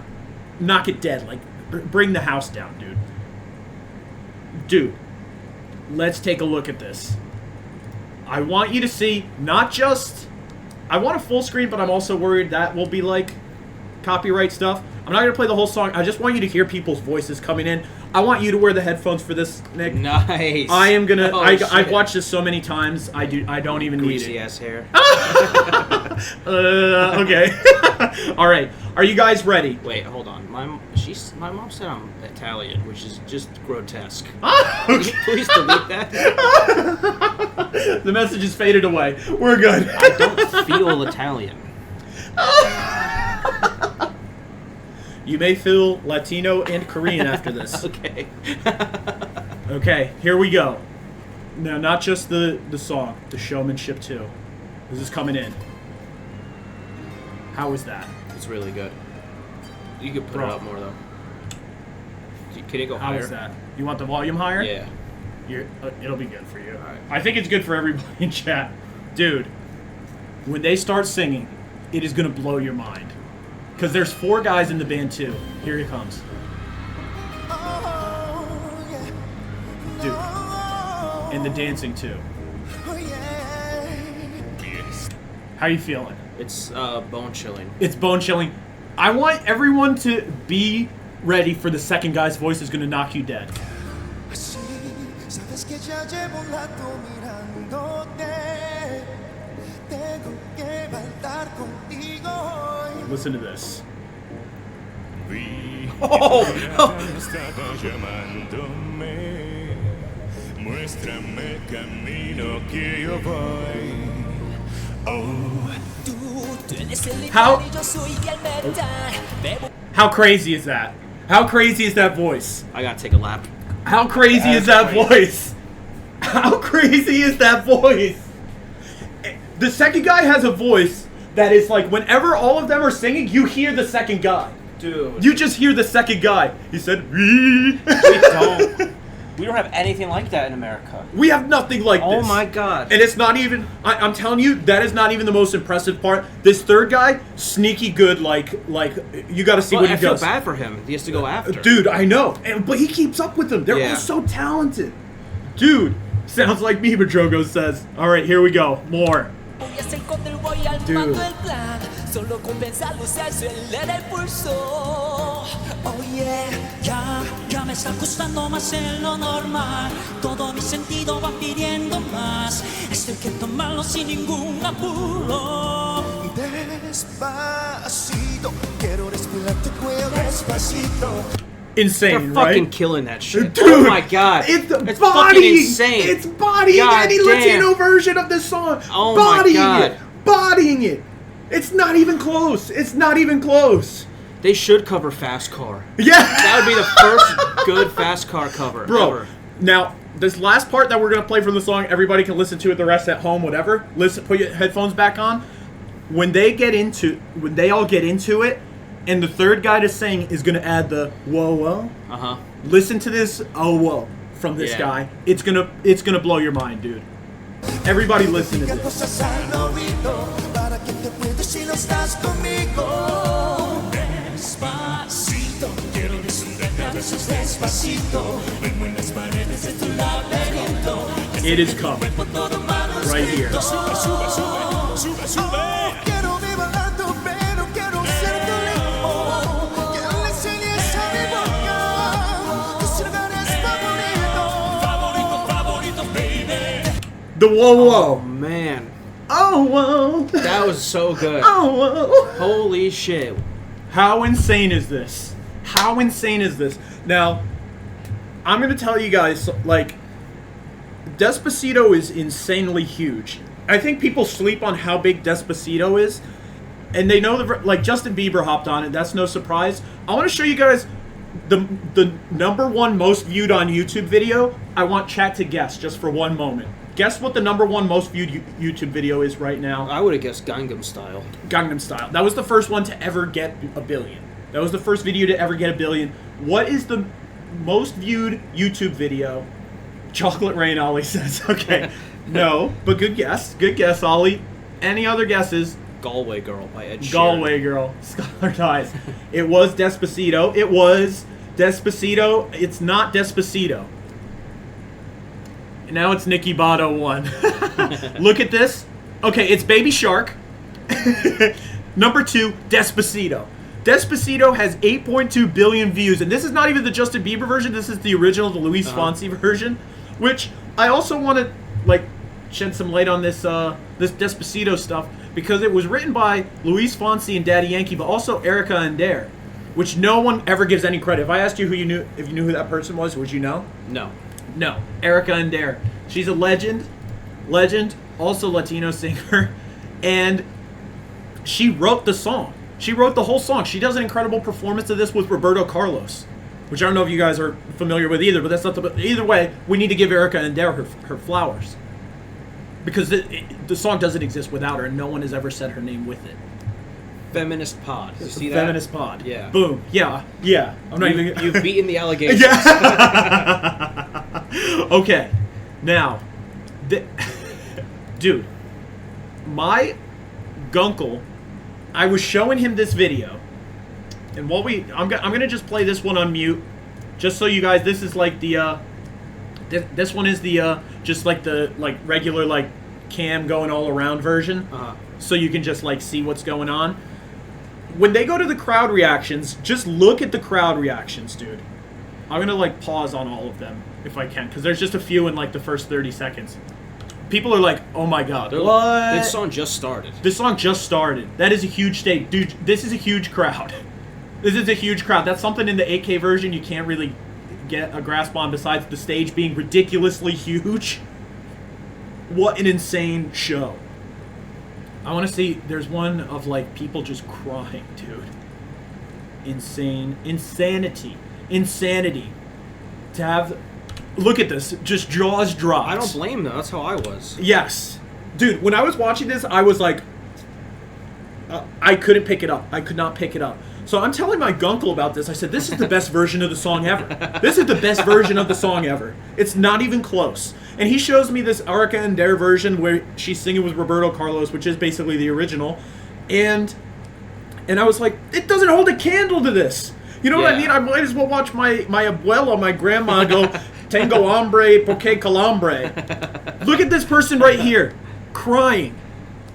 it dead. Like bring the house down, dude. Dude, let's take a look at this. I want you to see not just I want a full screen, but I'm also worried that will be like copyright stuff. I'm not gonna play the whole song. I just want you to hear people's voices coming in. I want you to wear the headphones for this, Nick. Nice. I am gonna. Oh, I've watched this so many times. I don't even need Greasy it. ass hair. Okay. All right. Are you guys ready? Wait, hold on. My mom said I'm Italian, which is just grotesque. Okay. Please delete that. The message is faded away. We're good. I don't feel Italian. You may feel Latino and Korean after this. Okay. Okay, here we go. Now, not just the song, the showmanship too. This is coming in. How is that? It's really good. You could put it up more though. Can it go How higher? is that? You want the volume higher? Yeah. It'll be good for you. All right. I think it's good for everybody in chat. Dude, when they start singing, it is going to blow your mind. Because there's 4 guys in the band too. Here it comes. Dude. And the dancing too. How you feeling? It's bone chilling. It's bone chilling. I want everyone to be ready for the second guy's voice is going to knock you dead. Listen to this. How crazy is that? How crazy is that voice? I gotta take a lap. How crazy is that voice? How crazy is that voice? The second guy has a voice that is like, whenever all of them are singing, you hear the second guy. Dude. You just hear the second guy. He said, We don't have anything like that in America. We have nothing like this. Oh my god. And it's not even, I'm telling you, that is not even the most impressive part. This third guy, sneaky good, like you gotta see what he I feel does. bad for him. He has to go after. Dude, I know. But he keeps up with them. They're all so talented. Dude, sounds like me, but Drogo says. All right, here we go. More. Dude. Solo con pensarlo se acelera el pulso. Oh yeah, ya me está costando más en lo normal. Todo mi sentido va pidiendo más. Esto hay que tomarlo sin ningún apuro. Despacito, quiero respirar tu cuello despacito. Insane, They're fucking right? killing that shit. Dude, oh my god. It's fucking bodying. insane. It's bodying God any damn. Latino version of this song. Oh bodying my god. it. Bodying it. It's not even close. It's not even close. They should cover Fast Car. Yeah. That would be the first good Fast Car cover ever. Now, this last part that we're going to play from the song, everybody can listen to it, the rest at home, whatever. Listen, put your headphones back on. When they all get into it, and the third guy to sing is going to add the whoa whoa. Uh-huh. Listen to this oh whoa from this guy. It's gonna blow your mind, dude. Everybody listen to this. It is coming right here. The whoa whoa. Oh man. Oh whoa. That was so good. Oh whoa. Holy shit. How insane is this? How insane is this? Now, I'm going to tell you guys, like, Despacito is insanely huge. I think people sleep on how big Despacito is, and they know that, like, Justin Bieber hopped on it. That's no surprise. I want to show you guys the #1 most viewed on YouTube video. I want chat to guess just for one moment. Guess what the #1 most viewed YouTube video is right now? I would have guessed Gangnam Style. Gangnam Style. That was the first one to ever get a billion. That was the first video to ever get a billion. What is the most viewed YouTube video? Chocolate Rain, Ollie says. Okay. No, but good guess. Good guess, Ollie. Any other guesses? Galway Girl by Ed Sheeran. Galway Girl. Scholar dies. It was Despacito. It was Despacito. It's not Despacito. Now it's NickyBato 1. Look at this. Okay, it's Baby Shark. Number 2, Despacito. Despacito has 8.2 billion views, and this is not even the Justin Bieber version. This is the original, the Luis Fonsi version, which I also want to like shed some light on this this Despacito stuff because it was written by Luis Fonsi and Daddy Yankee, but also Erica and Dare, which no one ever gives any credit. If I asked you who you knew, if you knew who that person was, would you know? No. No. Erica and Dare. She's a legend, also Latino singer, and she wrote the song. She wrote the whole song. She does an incredible performance of this with Roberto Carlos, which I don't know if you guys are familiar with either, but that's not the... Either way, we need to give Erica and Dare her flowers. Because the song doesn't exist without her, and no one has ever said her name with it. Feminist pod. You see that? Feminist pod. Yeah. Boom. Yeah. I'm not even... You've beaten the allegations. Yeah. Okay. Now, dude, my gunkle, I was showing him this video, and I'm gonna just play this one on mute, just so you guys. This is like the this one is the just like the regular like cam going all around version, so you can just like see what's going on. When they go to the crowd reactions, just look at the crowd reactions, dude. I'm gonna like pause on all of them if I can, because there's just a few in like the first 30 seconds. People are like, oh my god, what? This song just started. This song just started. That is a huge stage. Dude, this is a huge crowd. This is a huge crowd. That's something in the 8K version you can't really get a grasp on besides the stage being ridiculously huge. What an insane show. I want to see, there's one of like people just crying, dude. Insanity. To have... Look at this. Just jaws dropped. I don't blame them. That's how I was. Yes. Dude, when I was watching this, I was like... I couldn't pick it up. I could not pick it up. So I'm telling my gunkle about this. I said, this is the best version of the song ever. This is the best version of the song ever. It's not even close. And he shows me this Erica and Dare version where she's singing with Roberto Carlos, which is basically the original. And I was like, it doesn't hold a candle to this. You know what I mean? I might as well watch my abuela, my grandma, go... Tengo hambre porque calambre. Look at this person right here, crying.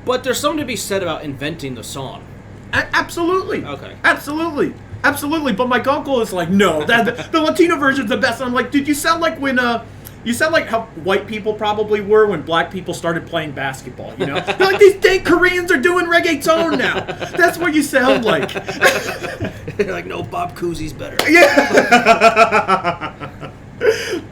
But there's something to be said about inventing the song. Absolutely. Okay. Absolutely. But my uncle is like, no, the Latino version's the best. And I'm like, dude, you sound like when you sound like how white people probably were when black people started playing basketball. You know, they're like, these dang Koreans are doing reggaeton now. That's what you sound like. They're like, no, Bob Cousy's better. Yeah.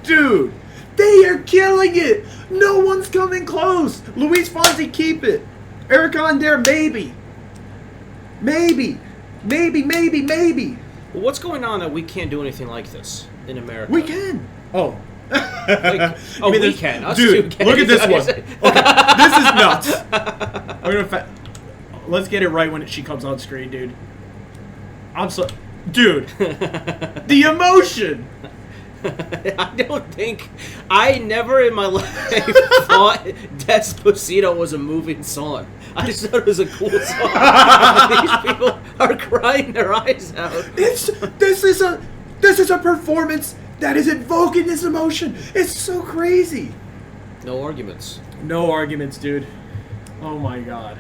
Dude, they are killing it. No one's coming close. Luis Fonsi, keep it. Erica and Dare, maybe. Maybe. Well, what's going on that we can't do anything like this in America? We can. Oh. We can. Us dude, can. Look at this one. Okay, this is nuts. Let's get it right when she comes on screen, dude. Dude, the emotion. I never in my life thought Despacito was a moving song. I just thought it was a cool song. These people are crying their eyes out. This is a performance that is invoking this emotion. It's so crazy. No arguments. No arguments, dude. Oh my god.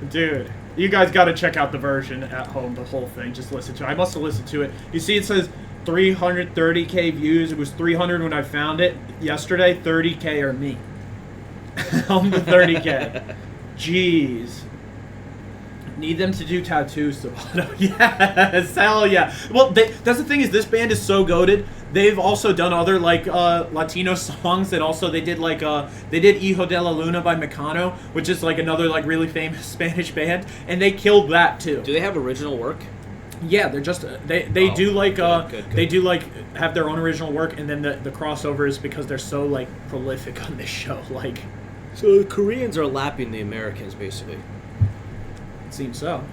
Dude. You guys got to check out the version at home, the whole thing. Just listen to it. I must have listened to it. You see it says 330K views. It was 300 when I found it yesterday. 30K are me. I'm the 30K. Jeez. Need them to do tattoos, Sabato. Yes, hell yeah. Well, that's the thing is this band is so goated. They've also done other like Latino songs, and also they did they did Hijo de la Luna by Mecano, which is like another like really famous Spanish band, and they killed that too. Do they have original work? Yeah, they're just they do like good. They do like have their own original work, and then the crossover is because they're so like prolific on this show. Like, so the Koreans are lapping the Americans basically. It seems so.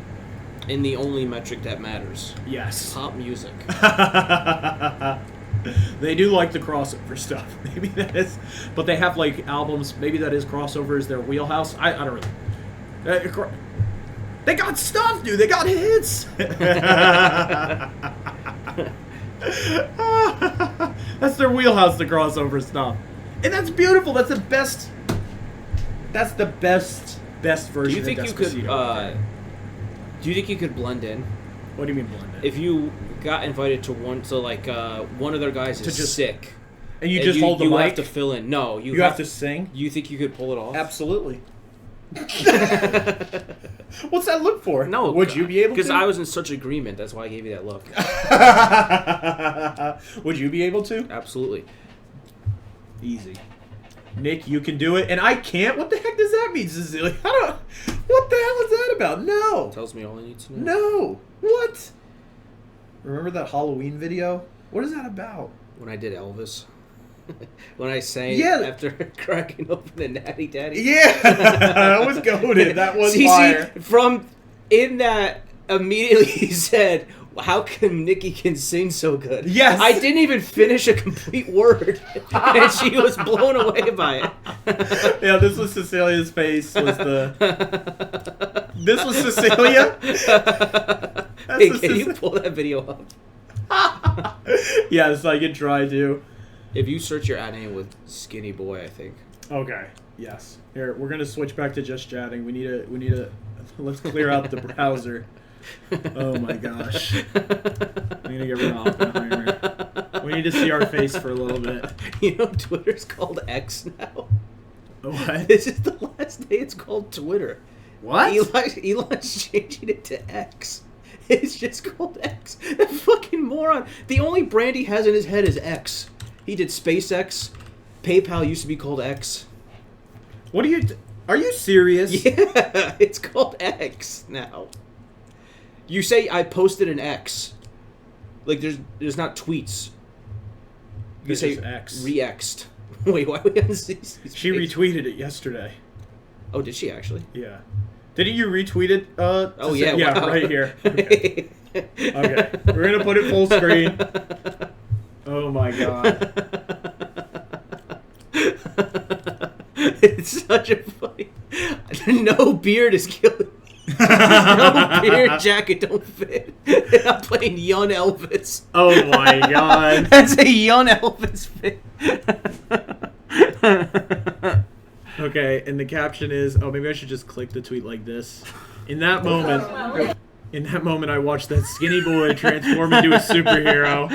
In the only metric that matters. Yes. Pop music. They do like the crossover stuff. Maybe that is, but they have like albums. Maybe that is crossover is their wheelhouse. I don't really. They got stuff, dude. They got hits. That's their wheelhouse, the crossover stuff, and that's beautiful. That's the best. That's the best version of Despacito. Do you think you could blend in? What do you mean blend in? If you got invited to one of their guys is just sick, and you just hold the mic, you have to fill in. No, you have to sing. You think you could pull it off? Absolutely. What's that look for? No, would you be able to? Because I was in such agreement. That's why I gave you that look. Would you be able to? Absolutely. Easy. Nick, you can do it, and I can't? What the heck does that mean, Cecilia? What the hell is that about? No. Tells me all I need to know. No. What? Remember that Halloween video? What is that about? When I did Elvis. When I sang after cracking open the Natty Daddy. Yeah. That was goated. That was fire. From in that, immediately he said, how come Nicky can sing so good? Yes. I didn't even finish a complete word. And she was blown away by it. Yeah, this was Cecilia's face. This was Cecilia? Hey, can you pull that video up? Yes, I can try to. If you search your ad name with Skinny Boy, I think. Okay. Yes. Here, we're gonna switch back to just chatting. We need a. Let's clear out the browser. Oh my gosh. We need to get rid of Oppenheimer. We need to see our face for a little bit. You know, Twitter's called X now. What? This is the last day it's called Twitter. What? Elon's changing it to X. It's just called X. That fucking moron. The only brand he has in his head is X. He did SpaceX. PayPal used to be called X. What are you... Are you serious? Yeah, it's called X now. You say I posted an X. Like there's not tweets. You say X. Re-Xed. Wait, why we haven't seen these? She retweeted it yesterday. Oh, did she actually? Yeah. Didn't you retweet it? Oh yeah. Yeah, wow. right here. Okay. Okay. We're gonna put it full screen. Oh my god. It's such a funny. No beard is killing me. No beard jacket don't fit. I'm playing young Elvis. Oh my god. That's a young Elvis fit. Okay, and the caption is, oh, maybe I should just click the tweet like this. In that moment, I watched that skinny boy transform into a superhero.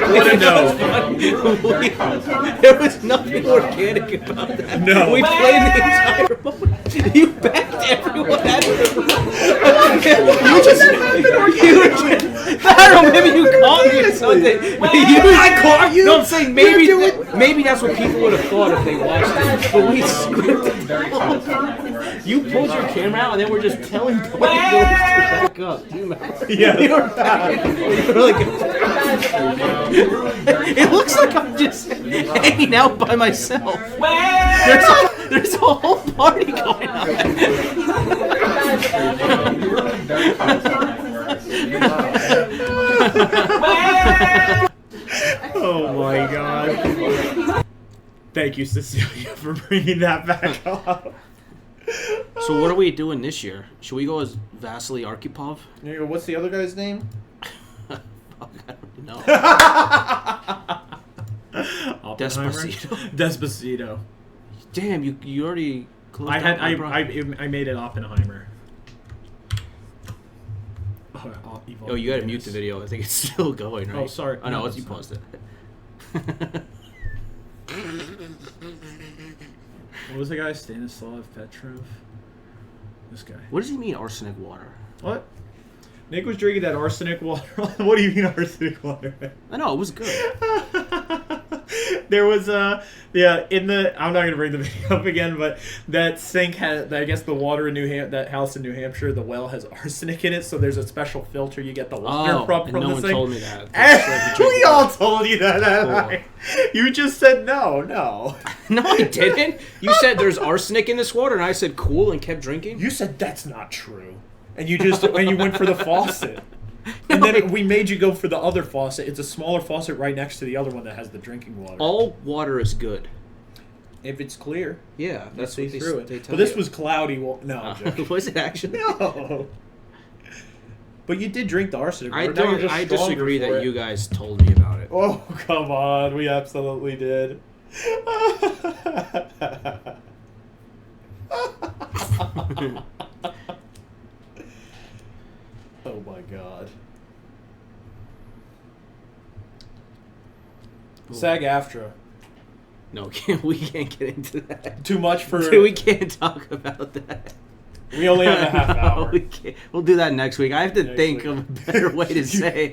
What a no. There was nothing organic about that. No. We played the entire moment. You backed everyone out of the room. I don't know, maybe you caught me or something. I caught you? No, I'm saying maybe that's what people would have thought if they watched it. But we scripted. You pulled your camera out and then we're just telling bodybuilders to back up. Do you remember? Yeah. You were like, it looks like I'm just hanging out by myself. There's a whole party going on. Oh my god. Thank you, Cecilia, for bringing that back up. So what are we doing this year? Should we go as Vasily Arkhipov? What's the other guy's name? I don't know. Despacito. Despacito. Damn, you already closed I made it Oppenheimer. Oh, you gotta mute the video. I think it's still going, right? Oh, sorry. Oh, no, No, you paused it. What was the guy? Stanislav Petrov? This guy. What does he mean, arsenic water? What? Nick was drinking that arsenic water. What do you mean arsenic water? I know, it was good. There was I'm not gonna bring the video up again, but that sink had, I guess, the water in that house in New Hampshire, the well has arsenic in it, so there's a special filter you get the water from no the one sink. Told me that. We all told you that. Cool. You just said no. No, I didn't. You said there's arsenic in this water, and I said cool and kept drinking. You said that's not true, and you went for the faucet. And then we made you go for the other faucet. It's a smaller faucet right next to the other one that has the drinking water. All water is good. If it's clear. Yeah, that's what see through it. they tell But this you. was cloudy. No, I'm joking. Was it actually? No. But you did drink the arsenic. I water. Now you're don't. just I stronger disagree for that it. you guys told me about it. Oh, come on. We absolutely did. Oh, my God. SAG-AFTRA. No, we can't get into that. Too much for... We can't talk about that. We only have a half hour. We can't. We'll do that next week. I have to Next think week. of a better way to say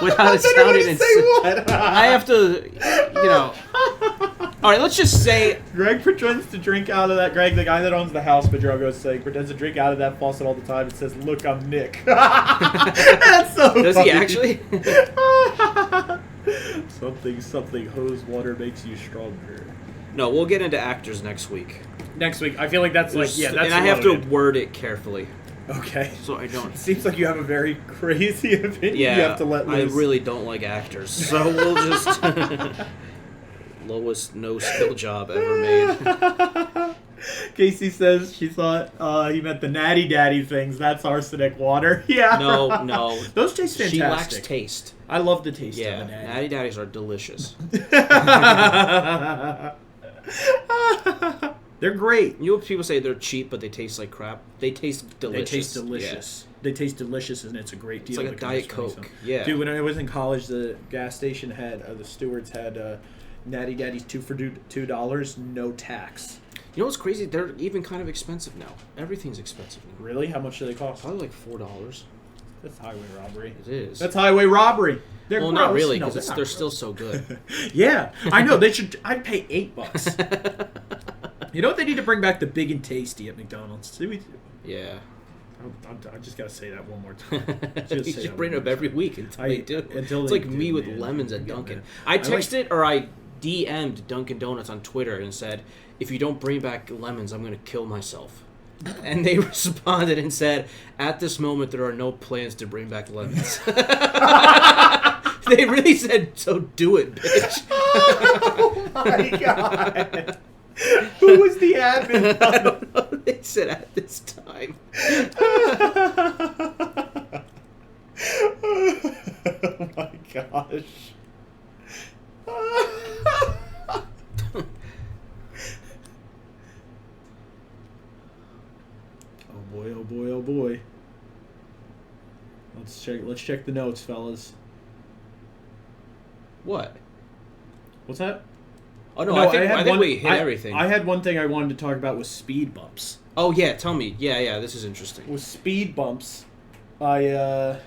without it sounding insane. What? I have to, All right, let's just say Greg pretends to drink out of that. Greg, the guy that owns the house, Pedrogo's saying, pretends to drink out of that faucet all the time and says, "Look, I'm Nick." That's so Does funny. he actually? Something hose water makes you stronger. No, we'll get into actors next week. Next week, I feel like that's that's and I have to loaded. word it carefully Okay. so I don't. Seems like you have a very crazy opinion. Yeah, You have to let I loose. really don't like actors, so we'll just lowest no skill job ever made. Casey says she thought he meant the Natty Daddy things. That's arsenic water. Yeah. No. Those taste fantastic. She lacks taste. I love the taste Yeah, of a Natty. Natty Daddies are delicious. They're great. You know what people say they're cheap, but they taste like crap? They taste delicious. They taste delicious. Yeah. They taste delicious, and it's a great deal. It's like a Diet Coke. Yeah. Dude, when I was in college, the gas station had, the stewards had Natty Daddies 2 for $2, no tax. You know what's crazy? They're even kind of expensive now. Everything's expensive now. Really? How much do they cost? Probably like $4. That's highway robbery. It is. That's highway robbery. They're well, gross. not really, No, because they're still so good. Yeah, I know. They should. I'd pay $8. You know what? They need to bring back the big and tasty at McDonald's. Yeah. I just gotta say that one more time. You should bring it up every week until they do. Until It's they like do, me with man. lemons at Yeah, Dunkin'. man. I texted or I DM'd Dunkin' Donuts on Twitter and said, "If you don't bring back lemons, I'm gonna kill myself." And they responded and said, "At this moment, there are no plans to bring back lemons." They really said, "So do it, bitch." Oh my god! Who was the admin? I don't know. They said at this time. Oh my gosh! Oh boy! Oh boy! Oh boy! Let's check the notes, fellas. What? What's that? Oh no, I think we hit I- everything. I had one thing I wanted to talk about was speed bumps. Oh yeah, tell me. Yeah, this is interesting. With speed bumps, I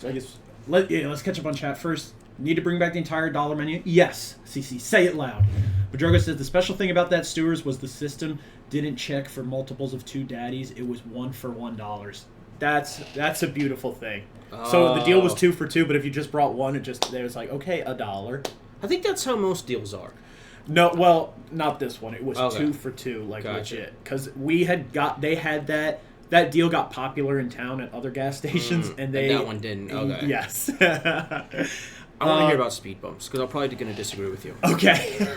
guess let's catch up on chat first. Need to bring back the entire dollar menu? Yes. CC, say it loud. Madroga says the special thing about that Stewards was the system didn't check for multiples of 2 daddies. It was 1 for $1. That's a beautiful thing. So the deal was 2 for 2, but if you just brought one, it was like, okay, $1. I think that's how most deals are. No, well, not this one. It was Okay. 2 for 2, like Gotcha. legit. Because they had that deal got popular in town at other gas stations, and that one didn't. Okay. Yes. I want to hear about speed bumps because I'm probably going to disagree with you. Okay.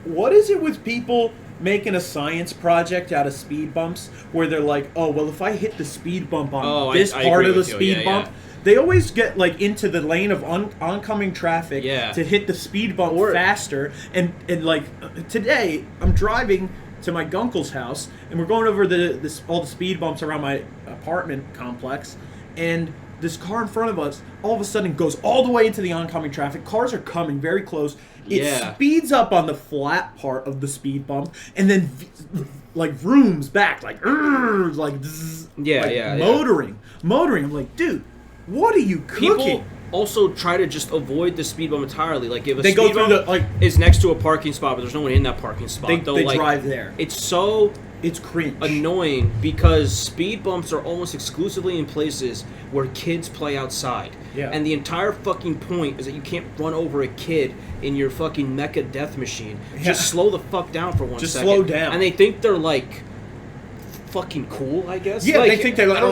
What is it with people making a science project out of speed bumps where they're like, oh, well, if I hit the speed bump on this I part agree of the with you. speed Yeah, bump, yeah. they always get like into the lane of oncoming traffic Yeah. to hit the speed bump faster. And like today, I'm driving to my gunkle's house, and we're going over all the speed bumps around my apartment complex, and this car in front of us all of a sudden goes all the way into the oncoming traffic. Cars are coming very close. It speeds up on the flat part of the speed bump, and then like vrooms back, like zzz, motoring. I'm like, dude, what are you cooking? People also try to just avoid the speed bump entirely. Like if a They speed go through bump is next to a parking spot, but there's no one in that parking spot. They like, drive there. It's cringe. Annoying because speed bumps are almost exclusively in places where kids play outside. Yeah. And the entire fucking point is that you can't run over a kid in your fucking mecha death machine. Yeah. Just slow the fuck down for 1 Just second. slow down. And they think they're like fucking cool, I guess. Yeah, like, they think they're like,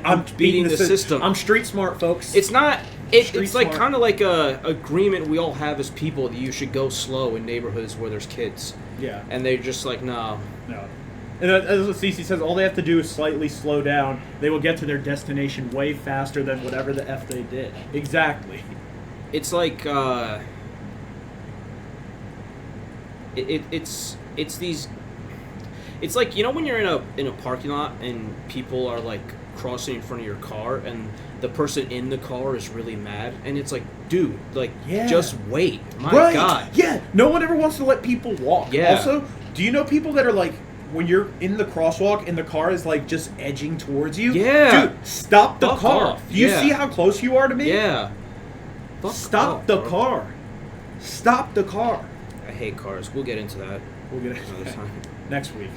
I'm beating the system. I'm street smart, folks. It's not It's like kind of like a agreement we all have as people that you should go slow in neighborhoods where there's kids. Yeah. And they're just like, no. No. And as what Cece says, all they have to do is slightly slow down. They will get to their destination way faster than whatever the F they did. Exactly. It's like, it's these... It's like, you know when you're in a parking lot and people are like crossing in front of your car and the person in the car is really mad and it's like, dude, like, just wait. My God. Yeah. No one ever wants to let people walk. Yeah. Also, do you know people that are like, when you're in the crosswalk and the car is like just edging towards you? Yeah. Dude, stop the Fuck car. off. Do you Yeah. see how close you are to me? Yeah. Stop off, the bro. car. Stop the car. I hate cars. We'll get into that We'll get another time. next week.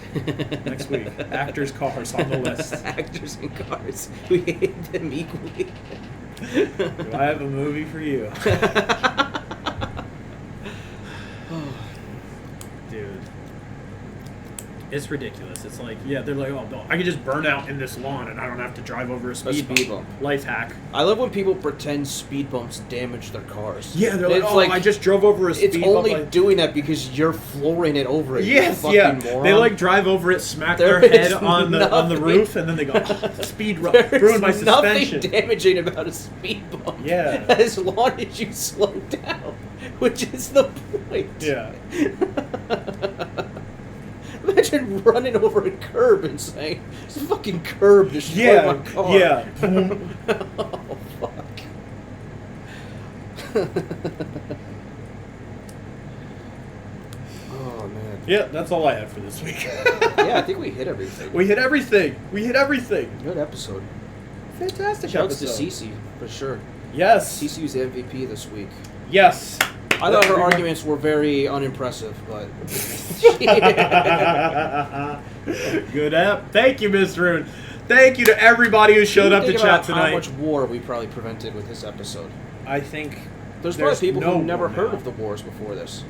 Next week. Actors' cars on the list. Actors and cars. We hate them equally. Do I have a movie for you? Dude. It's ridiculous. It's like, yeah, they're like, oh, no, I can just burn out in this lawn and I don't have to drive over a speed bump. Life hack. I love when people pretend speed bumps damage their cars. Yeah, they're like, It's oh, I just drove over a speed It's bump. only doing that because you're flooring it over it. Yes, you yeah. fucking moron. They like drive over it, smack There their head is on the nothing- roof, and then they go, oh, speed ruined my There's suspension. nothing damaging about a speed bump. Yeah. As long as you slow down, which is the point. Yeah. Imagine running over a curb and saying, "It's a fucking curb destroyed my car." Yeah. Oh fuck. Oh man. Yeah, that's all I have for this week. Yeah, I think we hit everything. We hit everything. We hit everything. Good episode. Fantastic Shouts to episode. Cece for sure. Yes. Cece was the MVP this week. Yes. I thought her arguments were very unimpressive, but Good app. Thank you, Miss Rune. Thank you to everybody who showed up to Think chat about tonight. How much war we probably prevented with this episode. I think There's probably people no who never war heard now. of the wars before this.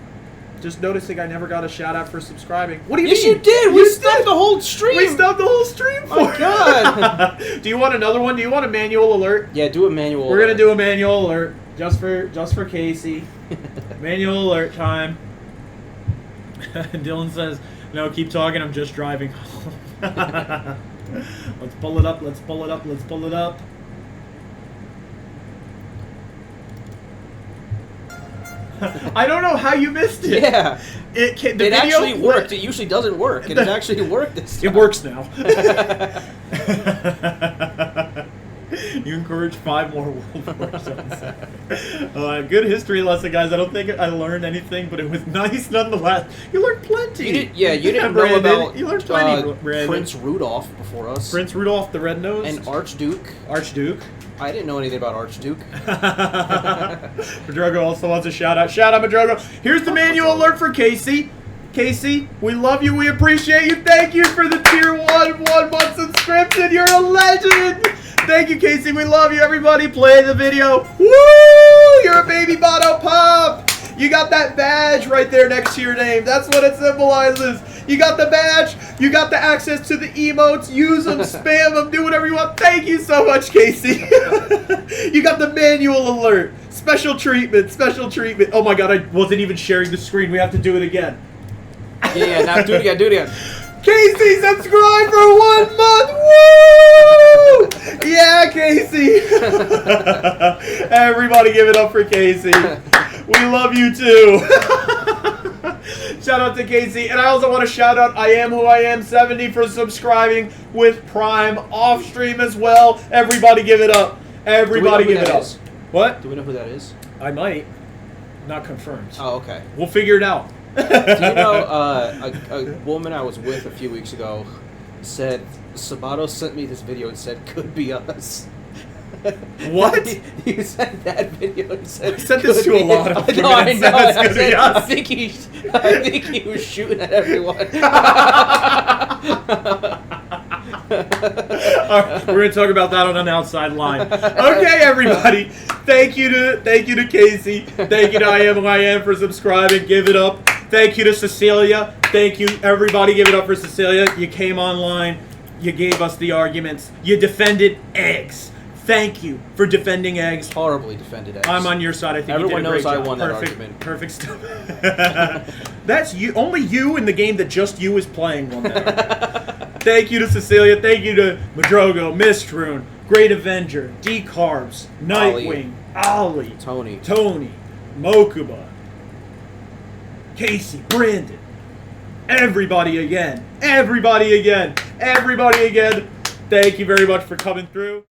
Just noticing I never got a shout out for subscribing. What do you Yes, mean? you did. We stopped the whole stream. We stopped the whole stream for My it. God. Do you want another one? Do you want a manual alert? Yeah, do a manual. We're gonna do a manual alert just for Casey. Manual alert time. Dylan says, "No, keep talking. I'm just driving." Let's pull it up. Let's pull it up. Let's pull it up. I don't know how you missed it. Yeah. It It actually worked. It usually doesn't work. And it actually worked this time. It works now. You encourage 5 more World War Zones. Good history lesson, guys. I don't think I learned anything, but it was nice nonetheless. You learned plenty. You didn't know Brandon. about You learned plenty, Brandon. Prince Rudolph before us. Prince Rudolph the Red-Nosed. And Archduke. Archduke. I didn't know anything about Archduke. Madrogo also wants a shout out. Shout out, Madrogo. Here's the manual alert for Casey. Casey, we love you. We appreciate you. Thank you for the tier 1 month subscription. You're a legend. Thank you, Casey. We love you. Everybody, play the video. Woo! You're a baby Bato Pop. You got that badge right there next to your name. That's what it symbolizes. You got the badge. You got the access to the emotes. Use them, spam them, do whatever you want. Thank you so much, Casey. You got the manual alert. Special treatment. Special treatment. Oh my God, I wasn't even sharing the screen. We have to do it again. Yeah, now do it again. Do it again. Casey, subscribe for 1 month. Woo! Yeah, Casey. Everybody give it up for Casey. We love you too. Shout out to Casey. And I also want to shout out I Am Who I Am 70 for subscribing with Prime off stream as well. Everybody give it up. Everybody give it up. Is? What? Do we know who that is? I might. Not confirmed. Oh, okay. We'll figure it out. Do you know a woman I was with a few weeks ago said, Sabato sent me this video and said, could be us. What? He sent that video and said, I sent this "Could to a be lot of us." women No, I and know. said it's I gonna be us. think he was shooting at everyone. All right, we're gonna talk about that on an outside line. Okay, everybody. Thank you to Casey. Thank you to I Am Who I Am for subscribing. Give it up. Thank you to Cecilia. Thank you, everybody. Give it up for Cecilia. You came online. You gave us the arguments. You defended eggs. Thank you for defending eggs. Horribly defended eggs. I'm on your side. I think Everyone you did a knows great I job. won that Perfect, argument. Perfect stuff. That's you. Only you in the game that just you is playing won that. Thank you to Cecilia. Thank you to Madrogo, Mistrune, Great Avenger, D-Carbs, Nightwing, Ollie, Tony, Mokuba, Casey, Brandon. Everybody again. Thank you very much for coming through.